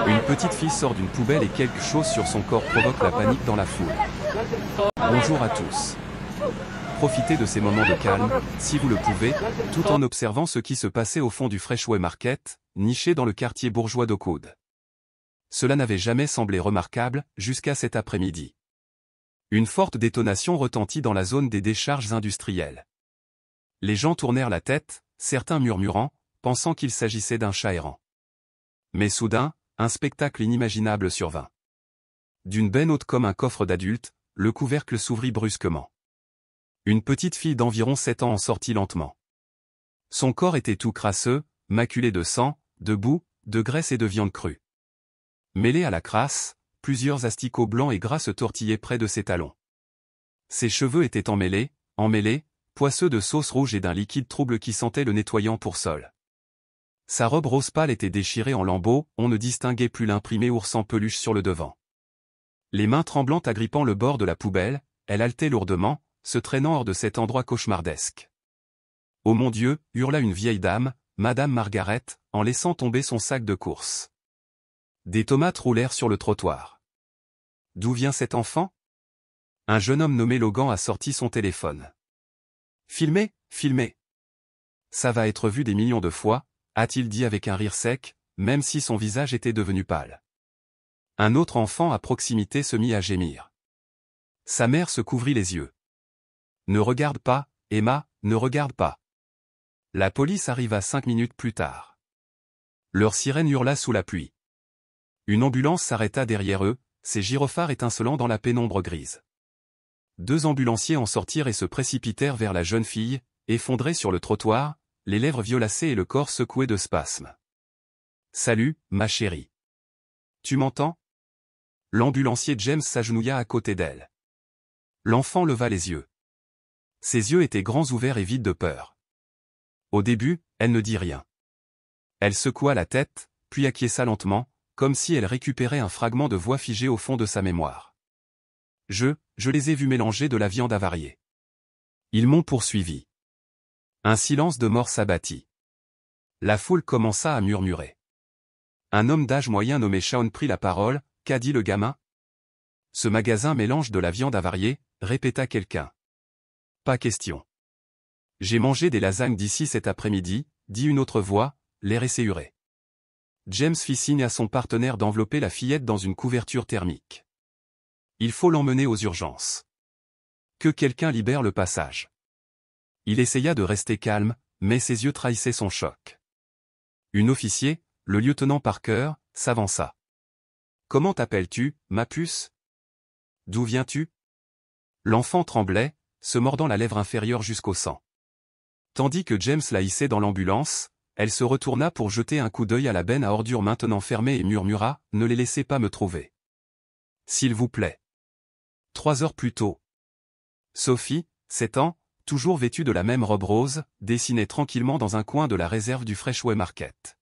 Une petite fille sort d'une poubelle et quelque chose sur son corps provoque la panique dans la foule. Bonjour à tous. Profitez de ces moments de calme, si vous le pouvez, tout en observant ce qui se passait au fond du Freshway Market, niché dans le quartier bourgeois d'Oakwood. Cela n'avait jamais semblé remarquable, jusqu'à cet après-midi. Une forte détonation retentit dans la zone des décharges industrielles. Les gens tournèrent la tête, certains murmurant, pensant qu'il s'agissait d'un chat errant. Mais soudain, un spectacle inimaginable survint. D'une benne haute comme un coffre d'adulte, le couvercle s'ouvrit brusquement. Une petite fille d'environ 7 ans en sortit lentement. Son corps était tout crasseux, maculé de sang, de boue, de graisse et de viande crue. Mêlés à la crasse, plusieurs asticots blancs et gras se tortillaient près de ses talons. Ses cheveux étaient emmêlés, poisseux de sauce rouge et d'un liquide trouble qui sentait le nettoyant pour sol. Sa robe rose pâle était déchirée en lambeaux, on ne distinguait plus l'imprimé ours en peluche sur le devant. Les mains tremblantes agrippant le bord de la poubelle, elle haletait lourdement, se traînant hors de cet endroit cauchemardesque. « Oh mon Dieu !» hurla une vieille dame, Madame Margaret, en laissant tomber son sac de course. Des tomates roulèrent sur le trottoir. D'où vient cet enfant? Un jeune homme nommé Logan a sorti son téléphone. Filmez, filmez. Ça va être vu des millions de fois, a-t-il dit avec un rire sec, même si son visage était devenu pâle. Un autre enfant à proximité se mit à gémir. Sa mère se couvrit les yeux. Ne regarde pas, Emma, ne regarde pas. La police arriva 5 minutes plus tard. Leur sirène hurla sous la pluie. Une ambulance s'arrêta derrière eux, ses gyrophares étincelant dans la pénombre grise. 2 ambulanciers en sortirent et se précipitèrent vers la jeune fille, effondrée sur le trottoir, les lèvres violacées et le corps secoué de spasmes. « Salut, ma chérie. Tu m'entends » L'ambulancier James s'agenouilla à côté d'elle. L'enfant leva les yeux. Ses yeux étaient grands ouverts et vides de peur. Au début, elle ne dit rien. Elle secoua la tête, puis acquiesça lentement, comme si elle récupérait un fragment de voix figé au fond de sa mémoire. Je les ai vus mélanger de la viande avariée. Ils m'ont poursuivi. Un silence de mort s'abattit. La foule commença à murmurer. Un homme d'âge moyen nommé Shawn prit la parole. Qu'a dit le gamin? Ce magasin mélange de la viande avariée, répéta quelqu'un. Pas question. J'ai mangé des lasagnes d'ici cet après-midi, dit une autre voix, l'air esséuré. James fit signe à son partenaire d'envelopper la fillette dans une couverture thermique. Il faut l'emmener aux urgences. Que quelqu'un libère le passage. Il essaya de rester calme, mais ses yeux trahissaient son choc. Un officier, le lieutenant Parker, s'avança. Comment t'appelles-tu, ma puce? D'où viens-tu? L'enfant tremblait, se mordant la lèvre inférieure jusqu'au sang. Tandis que James la hissait dans l'ambulance, elle se retourna pour jeter un coup d'œil à la benne à ordures maintenant fermée et murmura, ne les laissez pas me trouver. S'il vous plaît. 3 heures plus tôt. Sophie, 7 ans, toujours vêtue de la même robe rose, dessinait tranquillement dans un coin de la réserve du Freshway Market.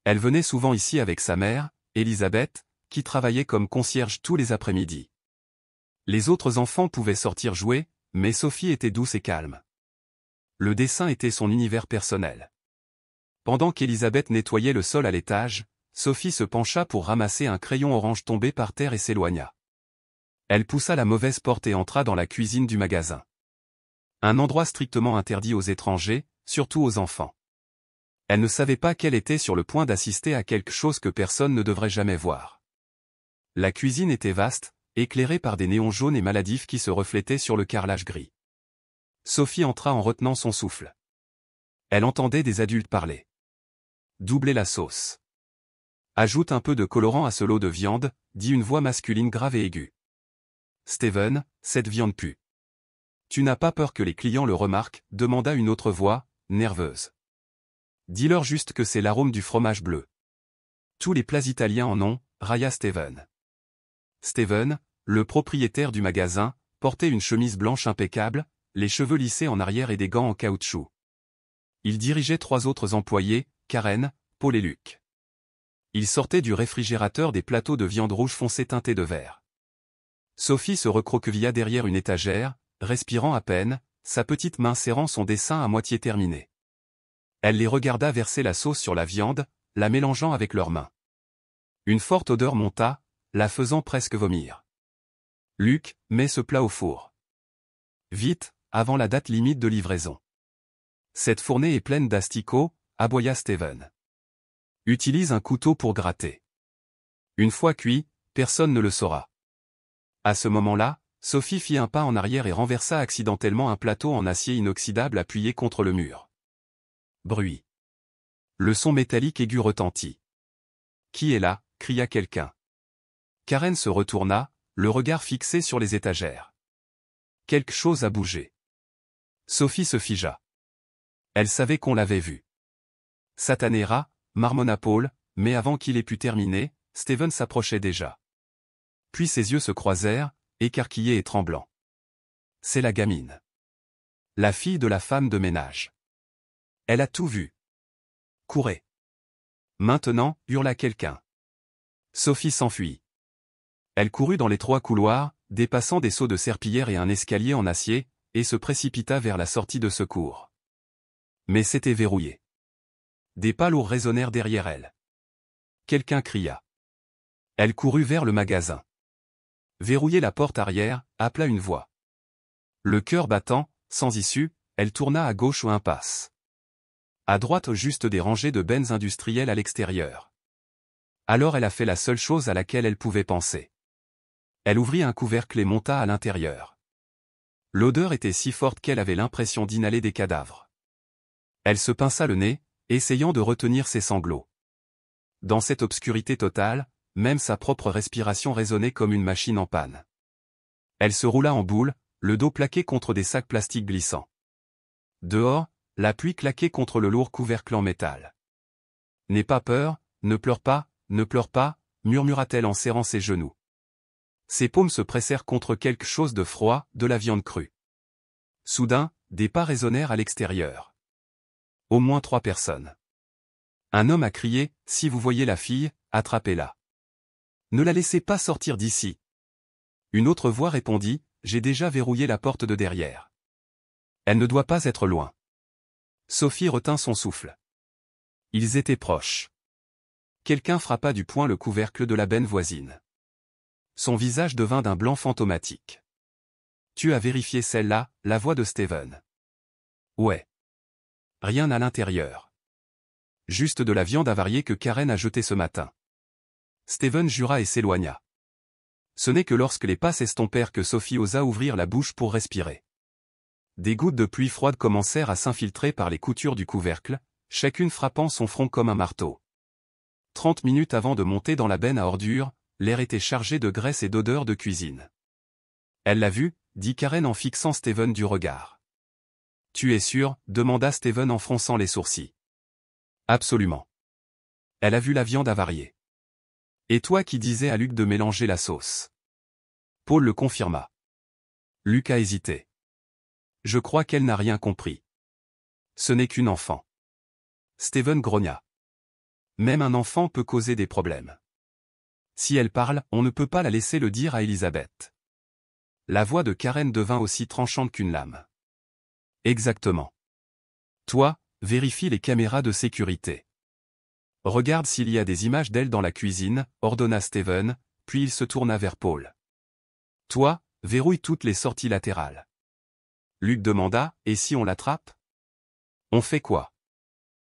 Elle venait souvent ici avec sa mère, Elizabeth, qui travaillait comme concierge tous les après-midi. Les autres enfants pouvaient sortir jouer, mais Sophie était douce et calme. Le dessin était son univers personnel. Pendant qu'Elizabeth nettoyait le sol à l'étage, Sophie se pencha pour ramasser un crayon orange tombé par terre et s'éloigna. Elle poussa la mauvaise porte et entra dans la cuisine du magasin. Un endroit strictement interdit aux étrangers, surtout aux enfants. Elle ne savait pas qu'elle était sur le point d'assister à quelque chose que personne ne devrait jamais voir. La cuisine était vaste, éclairée par des néons jaunes et maladifs qui se reflétaient sur le carrelage gris. Sophie entra en retenant son souffle. Elle entendait des adultes parler. Doublez la sauce. Ajoute un peu de colorant à ce lot de viande, dit une voix masculine grave et aiguë. Steven, cette viande pue. Tu n'as pas peur que les clients le remarquent, demanda une autre voix, nerveuse. Dis-leur juste que c'est l'arôme du fromage bleu. Tous les plats italiens en ont, railla Steven. Steven, le propriétaire du magasin, portait une chemise blanche impeccable, les cheveux lissés en arrière et des gants en caoutchouc. Il dirigeait 3 autres employés, Karen, Paul et Luc. Ils sortaient du réfrigérateur des plateaux de viande rouge foncée teintée de vert. Sophie se recroquevilla derrière une étagère, respirant à peine, sa petite main serrant son dessin à moitié terminé. Elle les regarda verser la sauce sur la viande, la mélangeant avec leurs mains. Une forte odeur monta, la faisant presque vomir. Luc, mets ce plat au four. Vite, avant la date limite de livraison. Cette fournée est pleine d'asticots, aboya Steven. Utilise un couteau pour gratter. Une fois cuit, personne ne le saura. À ce moment-là, Sophie fit un pas en arrière et renversa accidentellement un plateau en acier inoxydable appuyé contre le mur. Bruit. Le son métallique aigu retentit. « Qui est là » cria quelqu'un. Karen se retourna, le regard fixé sur les étagères. Quelque chose a bougé. Sophie se figea. Elle savait qu'on l'avait vu. Satané rat, marmonna Paul, mais avant qu'il ait pu terminer, Steven s'approchait déjà. Puis ses yeux se croisèrent, écarquillés et tremblants. C'est la gamine. La fille de la femme de ménage. Elle a tout vu. Courez. Maintenant, hurla quelqu'un. Sophie s'enfuit. Elle courut dans l'étroit couloir, dépassant des seaux de serpillière et un escalier en acier, et se précipita vers la sortie de secours. Mais c'était verrouillé. Des pas lourds résonnèrent derrière elle. Quelqu'un cria. Elle courut vers le magasin. Verrouillait la porte arrière, appela une voix. Le cœur battant, sans issue, elle tourna à gauche ou impasse. À droite juste des rangées de bennes industrielles à l'extérieur. Alors elle a fait la seule chose à laquelle elle pouvait penser. Elle ouvrit un couvercle et monta à l'intérieur. L'odeur était si forte qu'elle avait l'impression d'inhaler des cadavres. Elle se pinça le nez, essayant de retenir ses sanglots. Dans cette obscurité totale, même sa propre respiration résonnait comme une machine en panne. Elle se roula en boule, le dos plaqué contre des sacs plastiques glissants. Dehors, la pluie claquait contre le lourd couvercle en métal. « N'aie pas peur, ne pleure pas, murmura-t-elle en serrant ses genoux. Ses paumes se pressèrent contre quelque chose de froid, de la viande crue. Soudain, des pas résonnèrent à l'extérieur. Au moins 3 personnes. Un homme a crié, « Si vous voyez la fille, attrapez-la. Ne la laissez pas sortir d'ici. » Une autre voix répondit, « J'ai déjà verrouillé la porte de derrière. Elle ne doit pas être loin. » Sophie retint son souffle. Ils étaient proches. Quelqu'un frappa du poing le couvercle de la benne voisine. Son visage devint d'un blanc fantomatique. « Tu as vérifié celle-là » la voix de Steven. « Ouais. Rien à l'intérieur. Juste de la viande avariée que Karen a jetée ce matin. » Steven jura et s'éloigna. Ce n'est que lorsque les pas s'estompèrent que Sophie osa ouvrir la bouche pour respirer. Des gouttes de pluie froide commencèrent à s'infiltrer par les coutures du couvercle, chacune frappant son front comme un marteau. 30 minutes avant de monter dans la benne à ordures, l'air était chargé de graisse et d'odeur de cuisine. « Elle l'a vu » dit Karen en fixant Steven du regard. « Tu es sûr » demanda Steven en fronçant les sourcils. « Absolument. Elle a vu la viande avariée. Et toi qui disais à Luc de mélanger la sauce ?» Paul le confirma. Luc a hésité. « Je crois qu'elle n'a rien compris. Ce n'est qu'une enfant. » Steven grogna. « Même un enfant peut causer des problèmes. Si elle parle, on ne peut pas la laisser le dire à Elisabeth. » La voix de Karen devint aussi tranchante qu'une lame. « Exactement. Toi, vérifie les caméras de sécurité. Regarde s'il y a des images d'elle dans la cuisine, ordonna Steven, puis il se tourna vers Paul. Toi, verrouille toutes les sorties latérales. Luc demanda, et si on l'attrape? On fait quoi?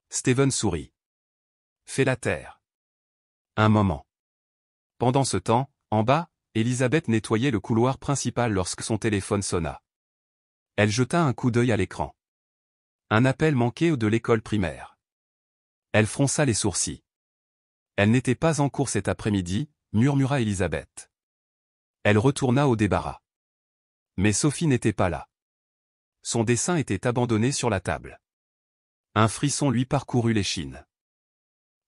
Steven sourit. Fais la terre. Un moment. Pendant ce temps, en bas, Elisabeth nettoyait le couloir principal lorsque son téléphone sonna. Elle jeta un coup d'œil à l'écran. Un appel manqué de l'école primaire. Elle fronça les sourcils. Elle n'était pas en cours cet après-midi, murmura Elisabeth. Elle retourna au débarras. Mais Sophie n'était pas là. Son dessin était abandonné sur la table. Un frisson lui parcourut l'échine.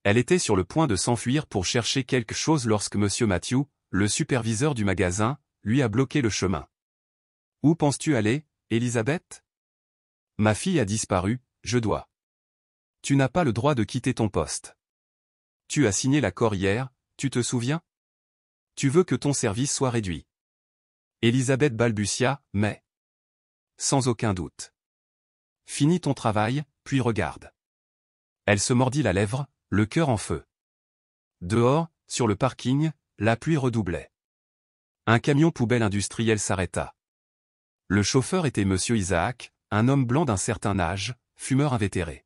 Elle était sur le point de s'enfuir pour chercher quelque chose lorsque Monsieur Matthew, le superviseur du magasin, lui a bloqué le chemin. « Où penses-tu aller, Elisabeth ? » Ma fille a disparu, je dois. Tu n'as pas le droit de quitter ton poste. Tu as signé l'accord hier, tu te souviens? Tu veux que ton service soit réduit. Elisabeth balbutia, mais... Sans aucun doute. Finis ton travail, puis regarde. Elle se mordit la lèvre, le cœur en feu. Dehors, sur le parking, la pluie redoublait. Un camion poubelle industriel s'arrêta. Le chauffeur était Monsieur Isaac, un homme blanc d'un certain âge, fumeur invétéré.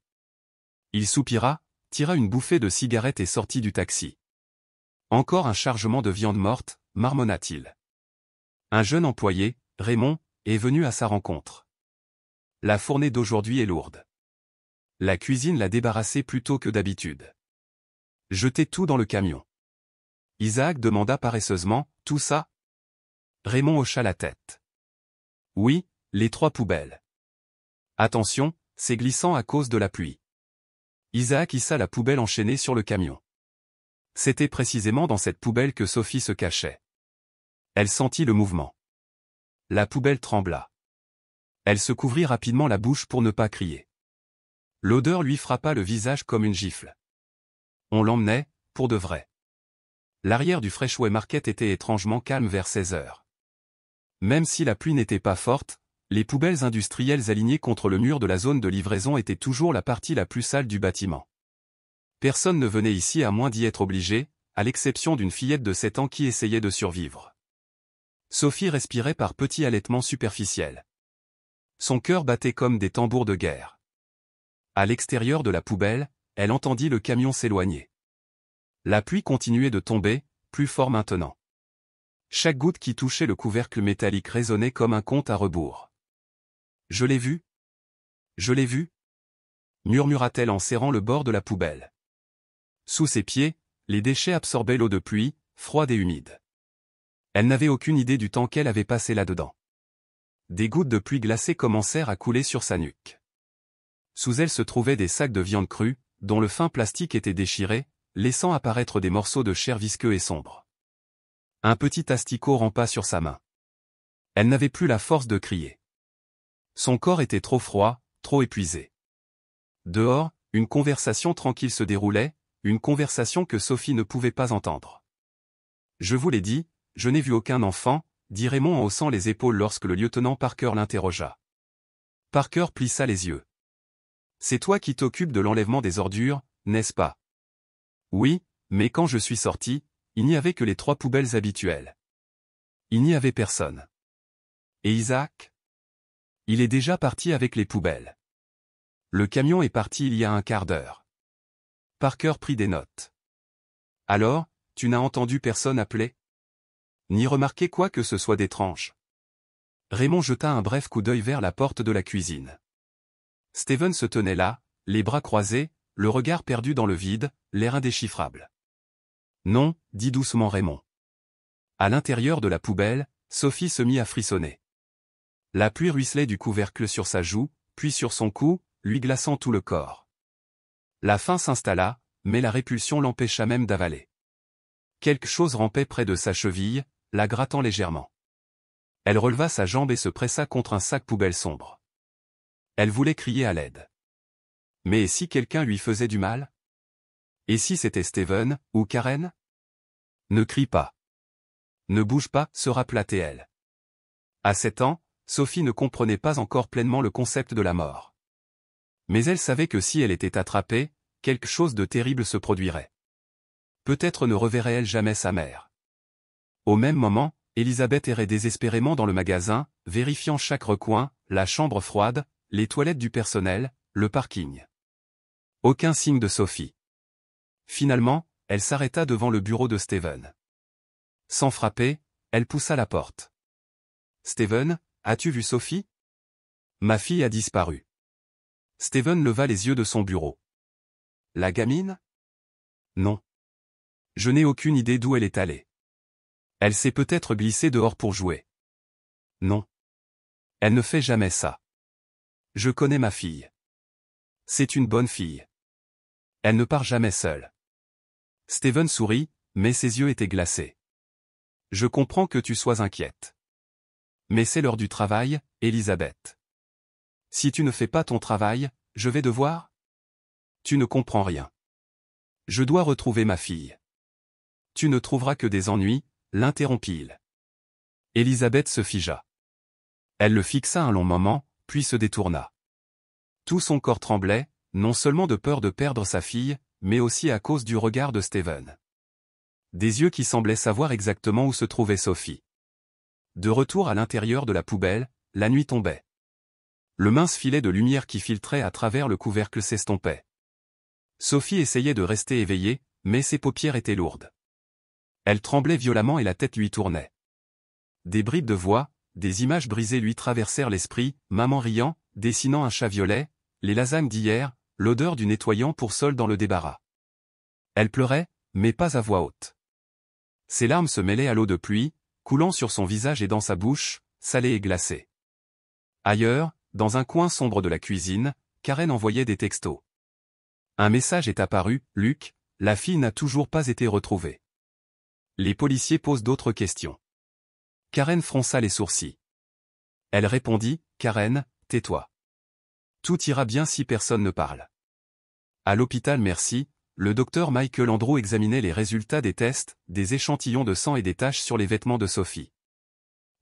Il soupira, tira une bouffée de cigarette et sortit du taxi. Encore un chargement de viande morte, marmonna-t-il. Un jeune employé, Raymond, est venu à sa rencontre. La fournée d'aujourd'hui est lourde. La cuisine l'a débarrassé plus tôt que d'habitude. Jetez tout dans le camion. Isaac demanda paresseusement, tout ça? Raymond hocha la tête. Oui, les 3 poubelles. Attention, c'est glissant à cause de la pluie. Isaac hissa la poubelle enchaînée sur le camion. C'était précisément dans cette poubelle que Sophie se cachait. Elle sentit le mouvement. La poubelle trembla. Elle se couvrit rapidement la bouche pour ne pas crier. L'odeur lui frappa le visage comme une gifle. On l'emmenait, pour de vrai. L'arrière du Freshway Market était étrangement calme vers 16 heures. Même si la pluie n'était pas forte, les poubelles industrielles alignées contre le mur de la zone de livraison étaient toujours la partie la plus sale du bâtiment. Personne ne venait ici à moins d'y être obligé, à l'exception d'une fillette de 7 ans qui essayait de survivre. Sophie respirait par petits halètements superficiels. Son cœur battait comme des tambours de guerre. À l'extérieur de la poubelle, elle entendit le camion s'éloigner. La pluie continuait de tomber, plus fort maintenant. Chaque goutte qui touchait le couvercle métallique résonnait comme un compte à rebours. « Je l'ai vu. Je l'ai vu » murmura-t-elle en serrant le bord de la poubelle. Sous ses pieds, les déchets absorbaient l'eau de pluie, froide et humide. Elle n'avait aucune idée du temps qu'elle avait passé là-dedans. Des gouttes de pluie glacée commencèrent à couler sur sa nuque. Sous elle se trouvaient des sacs de viande crue, dont le fin plastique était déchiré, laissant apparaître des morceaux de chair visqueux et sombres. Un petit asticot rampa sur sa main. Elle n'avait plus la force de crier. Son corps était trop froid, trop épuisé. Dehors, une conversation tranquille se déroulait, une conversation que Sophie ne pouvait pas entendre. « Je vous l'ai dit, je n'ai vu aucun enfant », dit Raymond en haussant les épaules lorsque le lieutenant Parker l'interrogea. Parker plissa les yeux. « C'est toi qui t'occupes de l'enlèvement des ordures, n'est-ce pas? » « Oui, mais quand je suis sorti, il n'y avait que les 3 poubelles habituelles. Il n'y avait personne. »« Et Isaac ? » ?»« Il est déjà parti avec les poubelles. Le camion est parti il y a un quart d'heure. » Parker prit des notes. « Alors, tu n'as entendu personne appeler? Ni remarqué quoi que ce soit d'étrange. » Raymond jeta un bref coup d'œil vers la porte de la cuisine. Steven se tenait là, les bras croisés, le regard perdu dans le vide, l'air indéchiffrable. « Non, » dit doucement Raymond. À l'intérieur de la poubelle, Sophie se mit à frissonner. La pluie ruisselait du couvercle sur sa joue, puis sur son cou, lui glaçant tout le corps. La faim s'installa, mais la répulsion l'empêcha même d'avaler. Quelque chose rampait près de sa cheville, la grattant légèrement. Elle releva sa jambe et se pressa contre un sac poubelle sombre. Elle voulait crier à l'aide. Mais et si quelqu'un lui faisait du mal? Et si c'était Steven, ou Karen? Ne crie pas. Ne bouge pas, se rappela-t-elle. À 7 ans, Sophie ne comprenait pas encore pleinement le concept de la mort. Mais elle savait que si elle était attrapée, quelque chose de terrible se produirait. Peut-être ne reverrait-elle jamais sa mère. Au même moment, Elisabeth errait désespérément dans le magasin, vérifiant chaque recoin, la chambre froide, les toilettes du personnel, le parking. Aucun signe de Sophie. Finalement, elle s'arrêta devant le bureau de Steven. Sans frapper, elle poussa la porte. « Steven, as-tu vu Sophie? Ma fille a disparu. » Steven leva les yeux de son bureau. « La gamine? Non. Je n'ai aucune idée d'où elle est allée. Elle s'est peut-être glissée dehors pour jouer. Non. Elle ne fait jamais ça. Je connais ma fille. C'est une bonne fille. Elle ne part jamais seule. » Steven sourit, mais ses yeux étaient glacés. « Je comprends que tu sois inquiète. Mais c'est l'heure du travail, Elisabeth. Si tu ne fais pas ton travail, je vais devoir? Tu ne comprends rien. Je dois retrouver ma fille. Tu ne trouveras que des ennuis, » l'interrompit-il. Elisabeth se figea. Elle le fixa un long moment, puis se détourna. Tout son corps tremblait, non seulement de peur de perdre sa fille, mais aussi à cause du regard de Steven. Des yeux qui semblaient savoir exactement où se trouvait Sophie. De retour à l'intérieur de la poubelle, la nuit tombait. Le mince filet de lumière qui filtrait à travers le couvercle s'estompait. Sophie essayait de rester éveillée, mais ses paupières étaient lourdes. Elle tremblait violemment et la tête lui tournait. Des bribes de voix, des images brisées lui traversèrent l'esprit, maman riant, dessinant un chat violet, les lasagnes d'hier, l'odeur du nettoyant pour sol dans le débarras. Elle pleurait, mais pas à voix haute. Ses larmes se mêlaient à l'eau de pluie, coulant sur son visage et dans sa bouche, salée et glacée. Ailleurs, dans un coin sombre de la cuisine, Karen envoyait des textos. Un message est apparu, Luc, la fille n'a toujours pas été retrouvée. Les policiers posent d'autres questions. Karen fronça les sourcils. Elle répondit, Karen, tais-toi. Tout ira bien si personne ne parle. À l'hôpital merci, le docteur Michael Andrew examinait les résultats des tests, des échantillons de sang et des taches sur les vêtements de Sophie.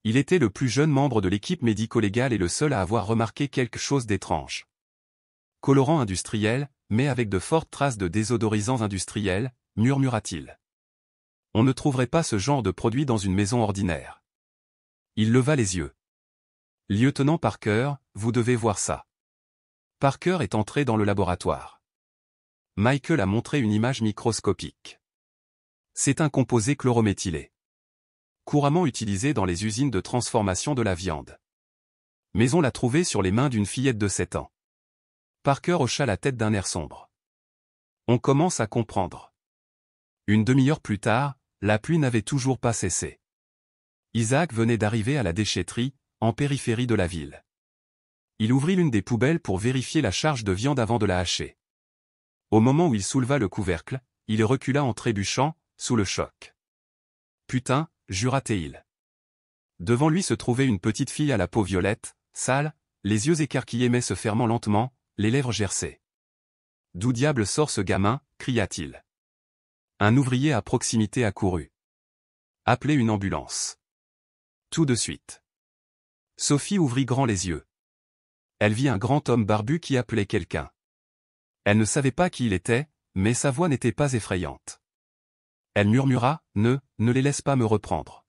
Il était le plus jeune membre de l'équipe médico-légale et le seul à avoir remarqué quelque chose d'étrange. Colorant industriel, mais avec de fortes traces de désodorisants industriels, murmura-t-il. On ne trouverait pas ce genre de produit dans une maison ordinaire. Il leva les yeux. Lieutenant Parker, vous devez voir ça. Parker est entré dans le laboratoire. Michael a montré une image microscopique. C'est un composé chlorométhylé. Couramment utilisé dans les usines de transformation de la viande. Mais on l'a trouvé sur les mains d'une fillette de 7 ans. Parker hocha la tête d'un air sombre. On commence à comprendre. Une demi-heure plus tard, la pluie n'avait toujours pas cessé. Isaac venait d'arriver à la déchetterie, en périphérie de la ville. Il ouvrit l'une des poubelles pour vérifier la charge de viande avant de la hacher. Au moment où il souleva le couvercle, il recula en trébuchant, sous le choc. Putain, jura-t-il. Devant lui se trouvait une petite fille à la peau violette, sale, les yeux écarquillés mais se fermant lentement, les lèvres gercées. D'où diable sort ce gamin, cria-t-il. Un ouvrier à proximité accourut. Appelez une ambulance. Tout de suite. Sophie ouvrit grand les yeux. Elle vit un grand homme barbu qui appelait quelqu'un. Elle ne savait pas qui il était, mais sa voix n'était pas effrayante. Elle murmura, ne les laisse pas me reprendre.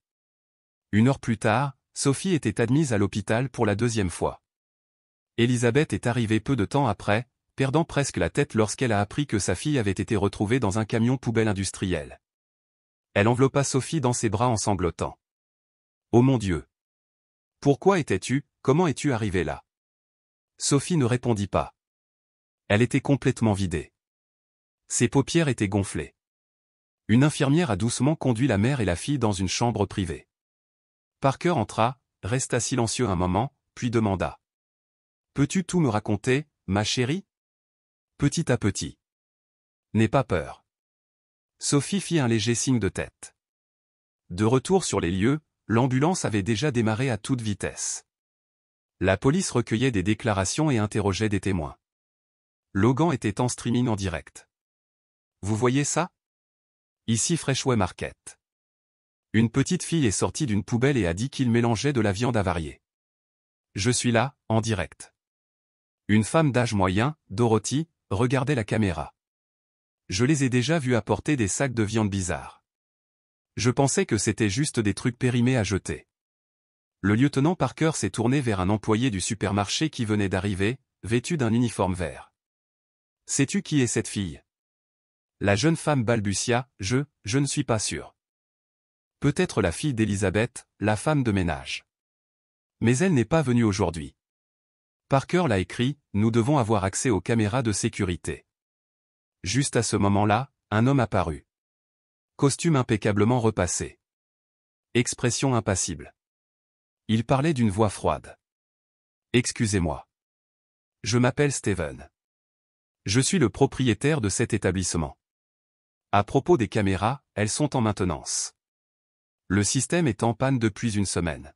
1 heure plus tard, Sophie était admise à l'hôpital pour la 2e fois. Elisabeth est arrivée peu de temps après, perdant presque la tête lorsqu'elle a appris que sa fille avait été retrouvée dans un camion poubelle industriel. Elle enveloppa Sophie dans ses bras en sanglotant. Oh mon Dieu! Pourquoi comment es-tu arrivée là? Sophie ne répondit pas. Elle était complètement vidée. Ses paupières étaient gonflées. Une infirmière a doucement conduit la mère et la fille dans une chambre privée. Parker entra, resta silencieux un moment, puis demanda. Peux-tu tout me raconter, ma chérie? Petit à petit. N'aie pas peur. Sophie fit un léger signe de tête. De retour sur les lieux, l'ambulance avait déjà démarré à toute vitesse. La police recueillait des déclarations et interrogeait des témoins. Logan était en streaming en direct. Vous voyez ça? Ici Freshway Market. Une petite fille est sortie d'une poubelle et a dit qu'il mélangeait de la viande avariée. Je suis là, en direct. Une femme d'âge moyen, Dorothy, regardait la caméra. Je les ai déjà vus apporter des sacs de viande bizarres. Je pensais que c'était juste des trucs périmés à jeter. Le lieutenant Parker s'est tourné vers un employé du supermarché qui venait d'arriver, vêtu d'un uniforme vert. Sais-tu qui est cette fille? La jeune femme balbutia, je ne suis pas sûr. Peut-être la fille d'Elisabeth, la femme de ménage. Mais elle n'est pas venue aujourd'hui. Parker l'a écrit, nous devons avoir accès aux caméras de sécurité. Juste à ce moment-là, un homme apparut. Costume impeccablement repassé. Expression impassible. Il parlait d'une voix froide. Excusez-moi. Je m'appelle Steven. Je suis le propriétaire de cet établissement. À propos des caméras, elles sont en maintenance. Le système est en panne depuis 1 semaine.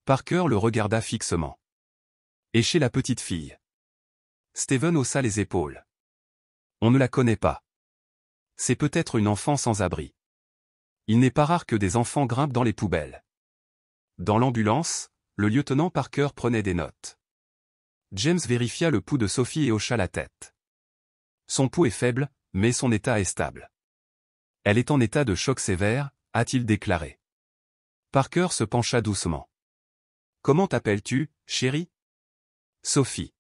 Parker le regarda fixement. Et chez la petite fille? Steven haussa les épaules. On ne la connaît pas. C'est peut-être une enfant sans abri. Il n'est pas rare que des enfants grimpent dans les poubelles. Dans l'ambulance, le lieutenant Parker prenait des notes. James vérifia le pouls de Sophie et hocha la tête. Son pouls est faible, mais son état est stable. Elle est en état de choc sévère, a-t-il déclaré. Parker se pencha doucement. Comment t'appelles-tu, chérie? Sophie.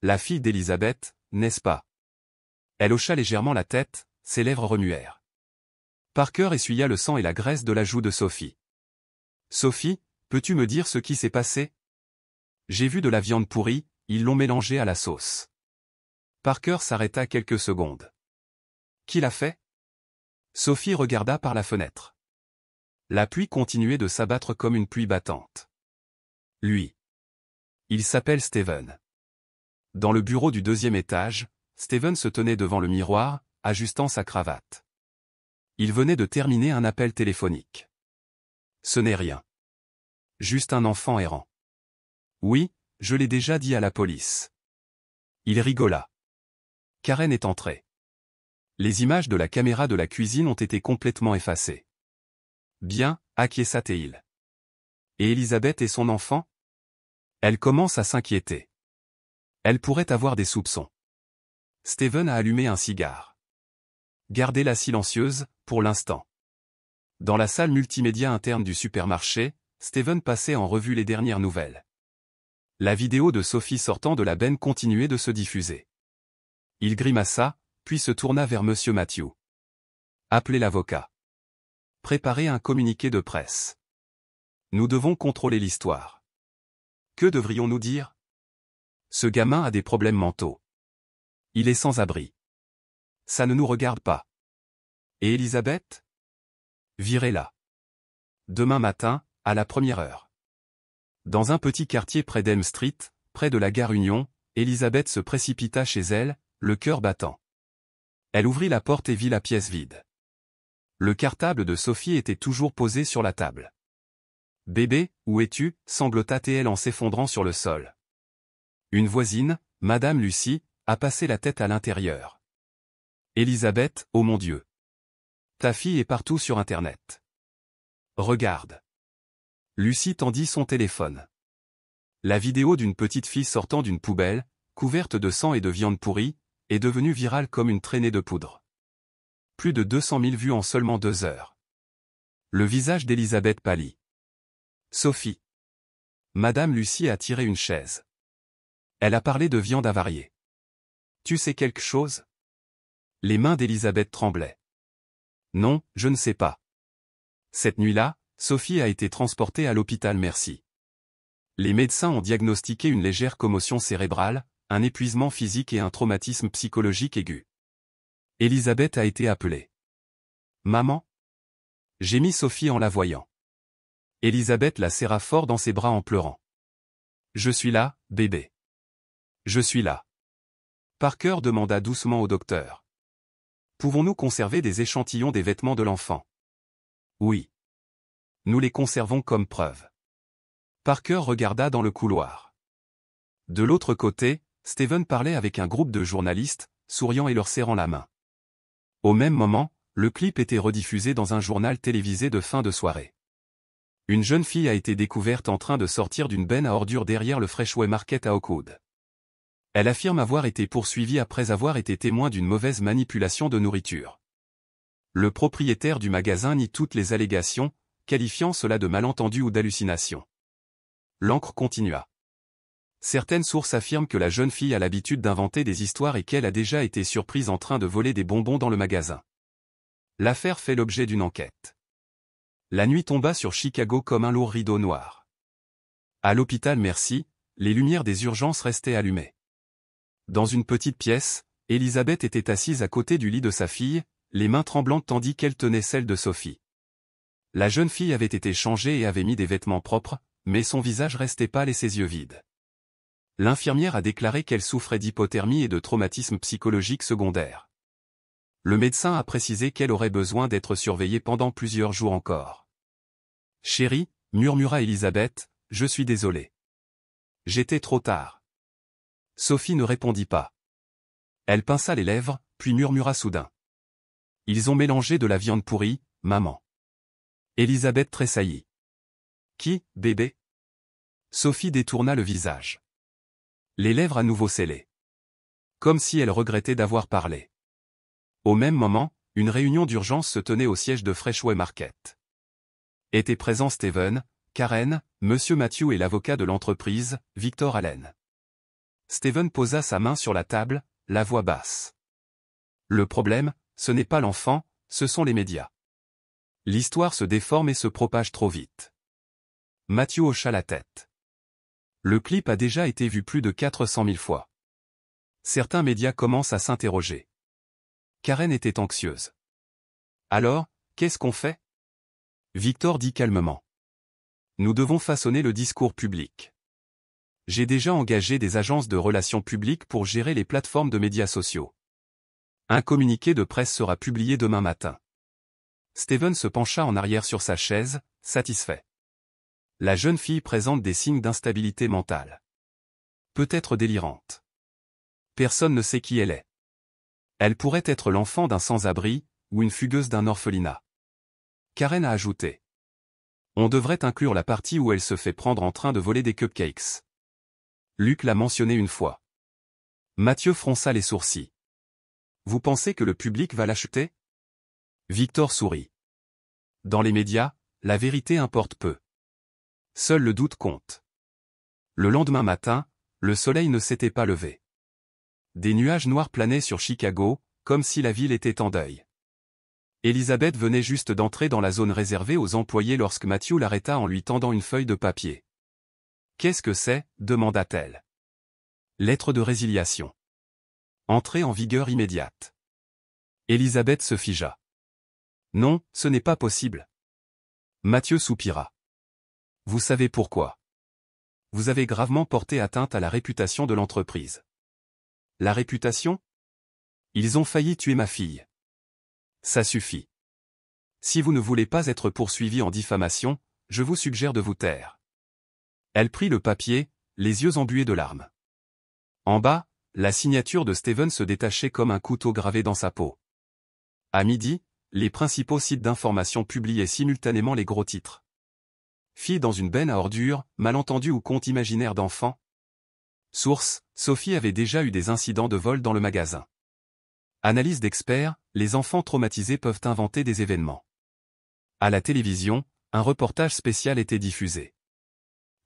La fille d'Elizabeth, n'est-ce pas? Elle hocha légèrement la tête, ses lèvres remuèrent. Parker essuya le sang et la graisse de la joue de Sophie. Sophie, peux-tu me dire ce qui s'est passé? J'ai vu de la viande pourrie, ils l'ont mélangée à la sauce. Parker s'arrêta quelques secondes. Qui l'a fait? Sophie regarda par la fenêtre. La pluie continuait de s'abattre comme une pluie battante. Lui. Il s'appelle Steven. Dans le bureau du 2e étage, Steven se tenait devant le miroir, ajustant sa cravate. Il venait de terminer un appel téléphonique. Ce n'est rien. Juste un enfant errant. Oui, je l'ai déjà dit à la police. Il rigola. Karen est entrée. Les images de la caméra de la cuisine ont été complètement effacées. Bien, acquiesça-t-il. Et Elizabeth et son enfant? Elle commence à s'inquiéter. Elle pourrait avoir des soupçons. Steven a allumé un cigare. Gardez-la silencieuse, pour l'instant. Dans la salle multimédia interne du supermarché, Steven passait en revue les dernières nouvelles. La vidéo de Sophie sortant de la benne continuait de se diffuser. Il grimaça, puis se tourna vers Monsieur Matthew. Appelez l'avocat. Préparez un communiqué de presse. Nous devons contrôler l'histoire. Que devrions-nous dire? Ce gamin a des problèmes mentaux. Il est sans abri. Ça ne nous regarde pas. Et Elizabeth? Virez-la. Demain matin, à la 1re heure. Dans un petit quartier près d'Elm Street, près de la gare Union, Elizabeth se précipita chez elle, le cœur battant. Elle ouvrit la porte et vit la pièce vide. Le cartable de Sophie était toujours posé sur la table. « Bébé, où es-tu » sanglota-t-elle en s'effondrant sur le sol. Une voisine, Madame Lucie, a passé la tête à l'intérieur. Elizabeth, oh mon Dieu. Ta fille est partout sur Internet. Regarde. Lucie tendit son téléphone. La vidéo d'une petite fille sortant d'une poubelle, couverte de sang et de viande pourrie, est devenue virale comme une traînée de poudre. Plus de 200 000 vues en seulement 2 heures. Le visage d'Elizabeth pâlit. Sophie. Madame Lucie a tiré une chaise. Elle a parlé de viande avariée. Tu sais quelque chose? Les mains d'Elizabeth tremblaient. Non, je ne sais pas. Cette nuit-là, Sophie a été transportée à l'hôpital Mercy. Les médecins ont diagnostiqué une légère commotion cérébrale, un épuisement physique et un traumatisme psychologique aigu. Elizabeth a été appelée. Maman? Gémit Sophie en la voyant. Elizabeth la serra fort dans ses bras en pleurant. Je suis là, bébé. Je suis là. Parker demanda doucement au docteur. Pouvons-nous conserver des échantillons des vêtements de l'enfant? Oui. Nous les conservons comme preuve. Parker regarda dans le couloir. De l'autre côté, Steven parlait avec un groupe de journalistes, souriant et leur serrant la main. Au même moment, le clip était rediffusé dans un journal télévisé de fin de soirée. Une jeune fille a été découverte en train de sortir d'une benne à ordures derrière le Freshway Market à Oakwood. Elle affirme avoir été poursuivie après avoir été témoin d'une mauvaise manipulation de nourriture. Le propriétaire du magasin nie toutes les allégations, qualifiant cela de malentendu ou d'hallucination. L'encre continua. Certaines sources affirment que la jeune fille a l'habitude d'inventer des histoires et qu'elle a déjà été surprise en train de voler des bonbons dans le magasin. L'affaire fait l'objet d'une enquête. La nuit tomba sur Chicago comme un lourd rideau noir. À l'hôpital Mercy, les lumières des urgences restaient allumées. Dans une petite pièce, Elizabeth était assise à côté du lit de sa fille, les mains tremblantes tandis qu'elle tenait celle de Sophie. La jeune fille avait été changée et avait mis des vêtements propres, mais son visage restait pâle et ses yeux vides. L'infirmière a déclaré qu'elle souffrait d'hypothermie et de traumatisme psychologique secondaire. Le médecin a précisé qu'elle aurait besoin d'être surveillée pendant plusieurs jours encore. « Chérie, » murmura Elizabeth, « je suis désolée. J'étais trop tard. » Sophie ne répondit pas. Elle pinça les lèvres, puis murmura soudain. « Ils ont mélangé de la viande pourrie, maman. » Elizabeth tressaillit. « Qui, bébé ?» Sophie détourna le visage. Les lèvres à nouveau scellées. Comme si elle regrettait d'avoir parlé. Au même moment, une réunion d'urgence se tenait au siège de Freshway Market. Étaient présents Steven, Karen, Monsieur Matthew et l'avocat de l'entreprise, Victor Allen. Steven posa sa main sur la table, la voix basse. Le problème, ce n'est pas l'enfant, ce sont les médias. L'histoire se déforme et se propage trop vite. Matthew hocha la tête. Le clip a déjà été vu plus de 400 000 fois. Certains médias commencent à s'interroger. Karen était anxieuse. Alors, qu'est-ce qu'on fait? Victor dit calmement. Nous devons façonner le discours public. J'ai déjà engagé des agences de relations publiques pour gérer les plateformes de médias sociaux. Un communiqué de presse sera publié demain matin. Steven se pencha en arrière sur sa chaise, satisfait. La jeune fille présente des signes d'instabilité mentale. Peut-être délirante. Personne ne sait qui elle est. Elle pourrait être l'enfant d'un sans-abri, ou une fugueuse d'un orphelinat. Karen a ajouté. On devrait inclure la partie où elle se fait prendre en train de voler des cupcakes. Luc l'a mentionné une fois. Mathieu fronça les sourcils. Vous pensez que le public va l'acheter? Victor sourit. Dans les médias, la vérité importe peu. Seul le doute compte. Le lendemain matin, le soleil ne s'était pas levé. Des nuages noirs planaient sur Chicago, comme si la ville était en deuil. Elisabeth venait juste d'entrer dans la zone réservée aux employés lorsque Matthew l'arrêta en lui tendant une feuille de papier. « Qu'est-ce que c'est » demanda-t-elle. « Lettre de résiliation. Entrée en vigueur immédiate. » Elisabeth se figea. « Non, ce n'est pas possible. » Matthew soupira. « Vous savez pourquoi. Vous avez gravement porté atteinte à la réputation de l'entreprise. » La réputation? Ils ont failli tuer ma fille. Ça suffit. Si vous ne voulez pas être poursuivi en diffamation, je vous suggère de vous taire. Elle prit le papier, les yeux embués de larmes. En bas, la signature de Steven se détachait comme un couteau gravé dans sa peau. À midi, les principaux sites d'information publiaient simultanément les gros titres. Fille dans une benne à ordures, malentendu ou conte imaginaire d'enfant. Source, Sophie avait déjà eu des incidents de vol dans le magasin. Analyse d'experts, les enfants traumatisés peuvent inventer des événements. À la télévision, un reportage spécial était diffusé.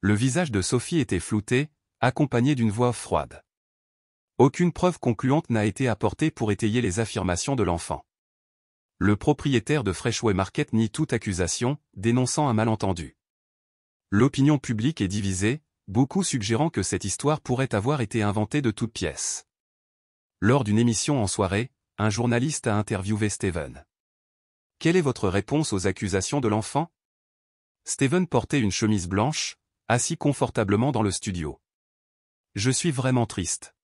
Le visage de Sophie était flouté, accompagné d'une voix froide. Aucune preuve concluante n'a été apportée pour étayer les affirmations de l'enfant. Le propriétaire de Freshway Market nie toute accusation, dénonçant un malentendu. L'opinion publique est divisée, beaucoup suggérant que cette histoire pourrait avoir été inventée de toutes pièces. Lors d'une émission en soirée, un journaliste a interviewé Steven. « Quelle est votre réponse aux accusations de l'enfant » Steven portait une chemise blanche, assis confortablement dans le studio. « Je suis vraiment triste.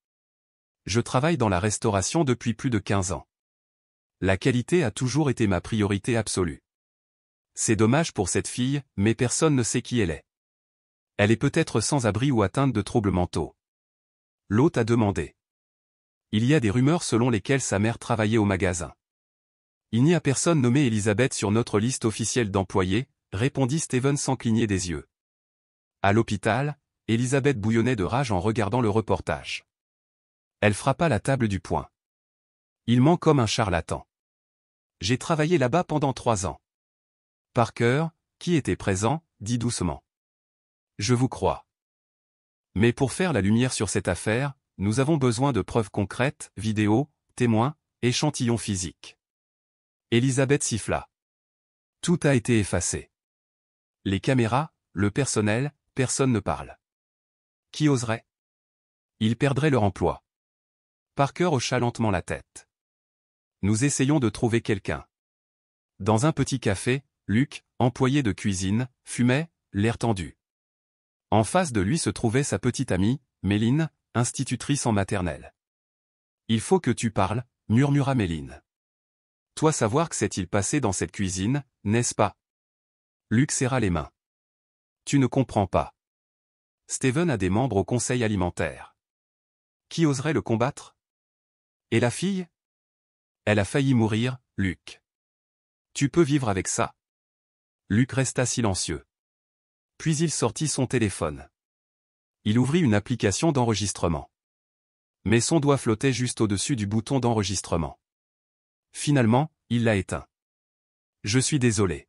Je travaille dans la restauration depuis plus de 15 ans. La qualité a toujours été ma priorité absolue. C'est dommage pour cette fille, mais personne ne sait qui elle est. Elle est peut-être sans abri ou atteinte de troubles mentaux. » L'hôte a demandé. « Il y a des rumeurs selon lesquelles sa mère travaillait au magasin. » « Il n'y a personne nommé Elisabeth sur notre liste officielle d'employés, » répondit Steven sans cligner des yeux. À l'hôpital, Elisabeth bouillonnait de rage en regardant le reportage. Elle frappa la table du poing. « Il ment comme un charlatan. J'ai travaillé là-bas pendant 3 ans. » Parker, qui était présent, dit doucement. « Je vous crois. Mais pour faire la lumière sur cette affaire, nous avons besoin de preuves concrètes, vidéos, témoins, échantillons physiques. » Elisabeth siffla. Tout a été effacé. Les caméras, le personnel, personne ne parle. Qui oserait? Ils perdraient leur emploi. Parker hocha lentement la tête. Nous essayons de trouver quelqu'un. Dans un petit café, Luc, employé de cuisine, fumait, l'air tendu. En face de lui se trouvait sa petite amie, Méline, institutrice en maternelle. Il faut que tu parles, murmura Méline. Toi savoir que s'est-il passé dans cette cuisine, n'est-ce pas? Luc serra les mains. Tu ne comprends pas. Steven a des membres au conseil alimentaire. Qui oserait le combattre? Et la fille? Elle a failli mourir, Luc. Tu peux vivre avec ça? Luc resta silencieux. Puis il sortit son téléphone. Il ouvrit une application d'enregistrement. Mais son doigt flottait juste au-dessus du bouton d'enregistrement. Finalement, il l'a éteint. Je suis désolé.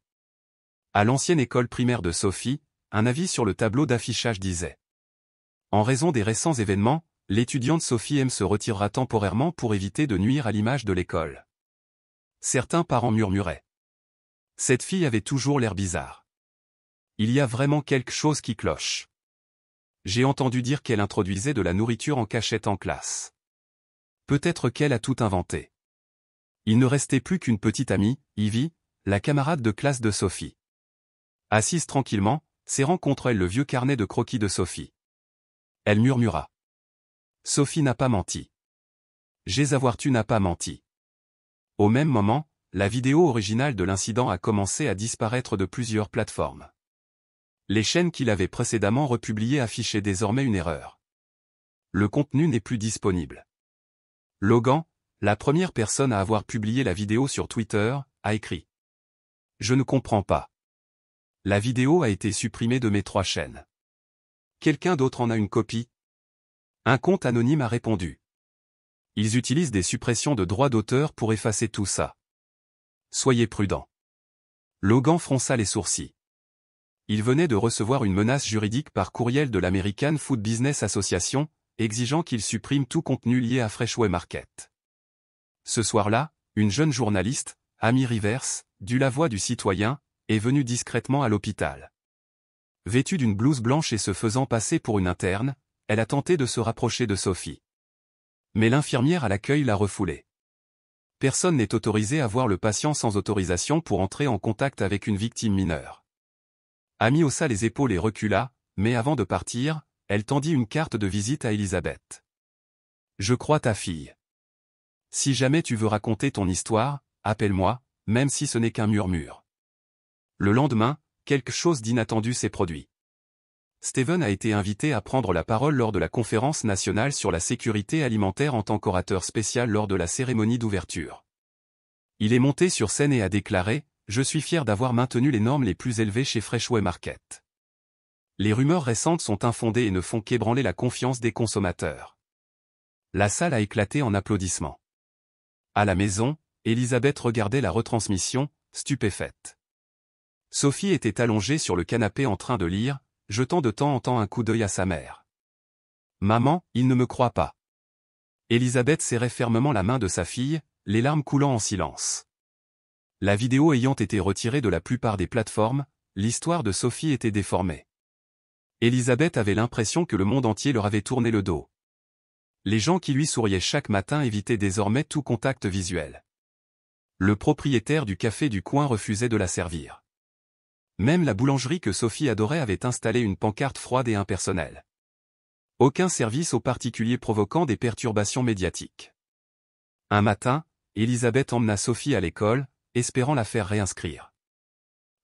À l'ancienne école primaire de Sophie, un avis sur le tableau d'affichage disait: en raison des récents événements, l'étudiante Sophie M se retirera temporairement pour éviter de nuire à l'image de l'école. Certains parents murmuraient: cette fille avait toujours l'air bizarre. Il y a vraiment quelque chose qui cloche. J'ai entendu dire qu'elle introduisait de la nourriture en cachette en classe. Peut-être qu'elle a tout inventé. Il ne restait plus qu'une petite amie, Ivy, la camarade de classe de Sophie. Assise tranquillement, serrant contre elle le vieux carnet de croquis de Sophie. Elle murmura: Sophie n'a pas menti. Tu n'as pas menti. Au même moment, la vidéo originale de l'incident a commencé à disparaître de plusieurs plateformes. Les chaînes qui l'avaient précédemment republiée affichaient désormais une erreur. Le contenu n'est plus disponible. Logan, la première personne à avoir publié la vidéo sur Twitter, a écrit: je ne comprends pas. La vidéo a été supprimée de mes 3 chaînes. Quelqu'un d'autre en a une copie? Un compte anonyme a répondu: ils utilisent des suppressions de droits d'auteur pour effacer tout ça. Soyez prudents. Logan fronça les sourcils. Il venait de recevoir une menace juridique par courriel de l'American Food Business Association, exigeant qu'il supprime tout contenu lié à Freshway Market. Ce soir-là, une jeune journaliste, Amy Rivers, du La Voix du Citoyen, est venue discrètement à l'hôpital. Vêtue d'une blouse blanche et se faisant passer pour une interne, elle a tenté de se rapprocher de Sophie. Mais l'infirmière à l'accueil l'a refoulée. Personne n'est autorisé à voir le patient sans autorisation pour entrer en contact avec une victime mineure. Amy haussa les épaules et recula, mais avant de partir, elle tendit une carte de visite à Elisabeth. Je crois ta fille. Si jamais tu veux raconter ton histoire, appelle-moi, même si ce n'est qu'un murmure. Le lendemain, quelque chose d'inattendu s'est produit. Steven a été invité à prendre la parole lors de la conférence nationale sur la sécurité alimentaire en tant qu'orateur spécial lors de la cérémonie d'ouverture. Il est monté sur scène et a déclaré: je suis fier d'avoir maintenu les normes les plus élevées chez Freshway Market. Les rumeurs récentes sont infondées et ne font qu'ébranler la confiance des consommateurs. La salle a éclaté en applaudissements. À la maison, Elisabeth regardait la retransmission, stupéfaite. Sophie était allongée sur le canapé en train de lire, jetant de temps en temps un coup d'œil à sa mère. Maman, il ne me croit pas. Elisabeth serrait fermement la main de sa fille, les larmes coulant en silence. La vidéo ayant été retirée de la plupart des plateformes, l'histoire de Sophie était déformée. Elisabeth avait l'impression que le monde entier leur avait tourné le dos. Les gens qui lui souriaient chaque matin évitaient désormais tout contact visuel. Le propriétaire du café du coin refusait de la servir. Même la boulangerie que Sophie adorait avait installé une pancarte froide et impersonnelle. Aucun service aux particuliers provoquant des perturbations médiatiques. Un matin, Elisabeth emmena Sophie à l'école, espérant la faire réinscrire.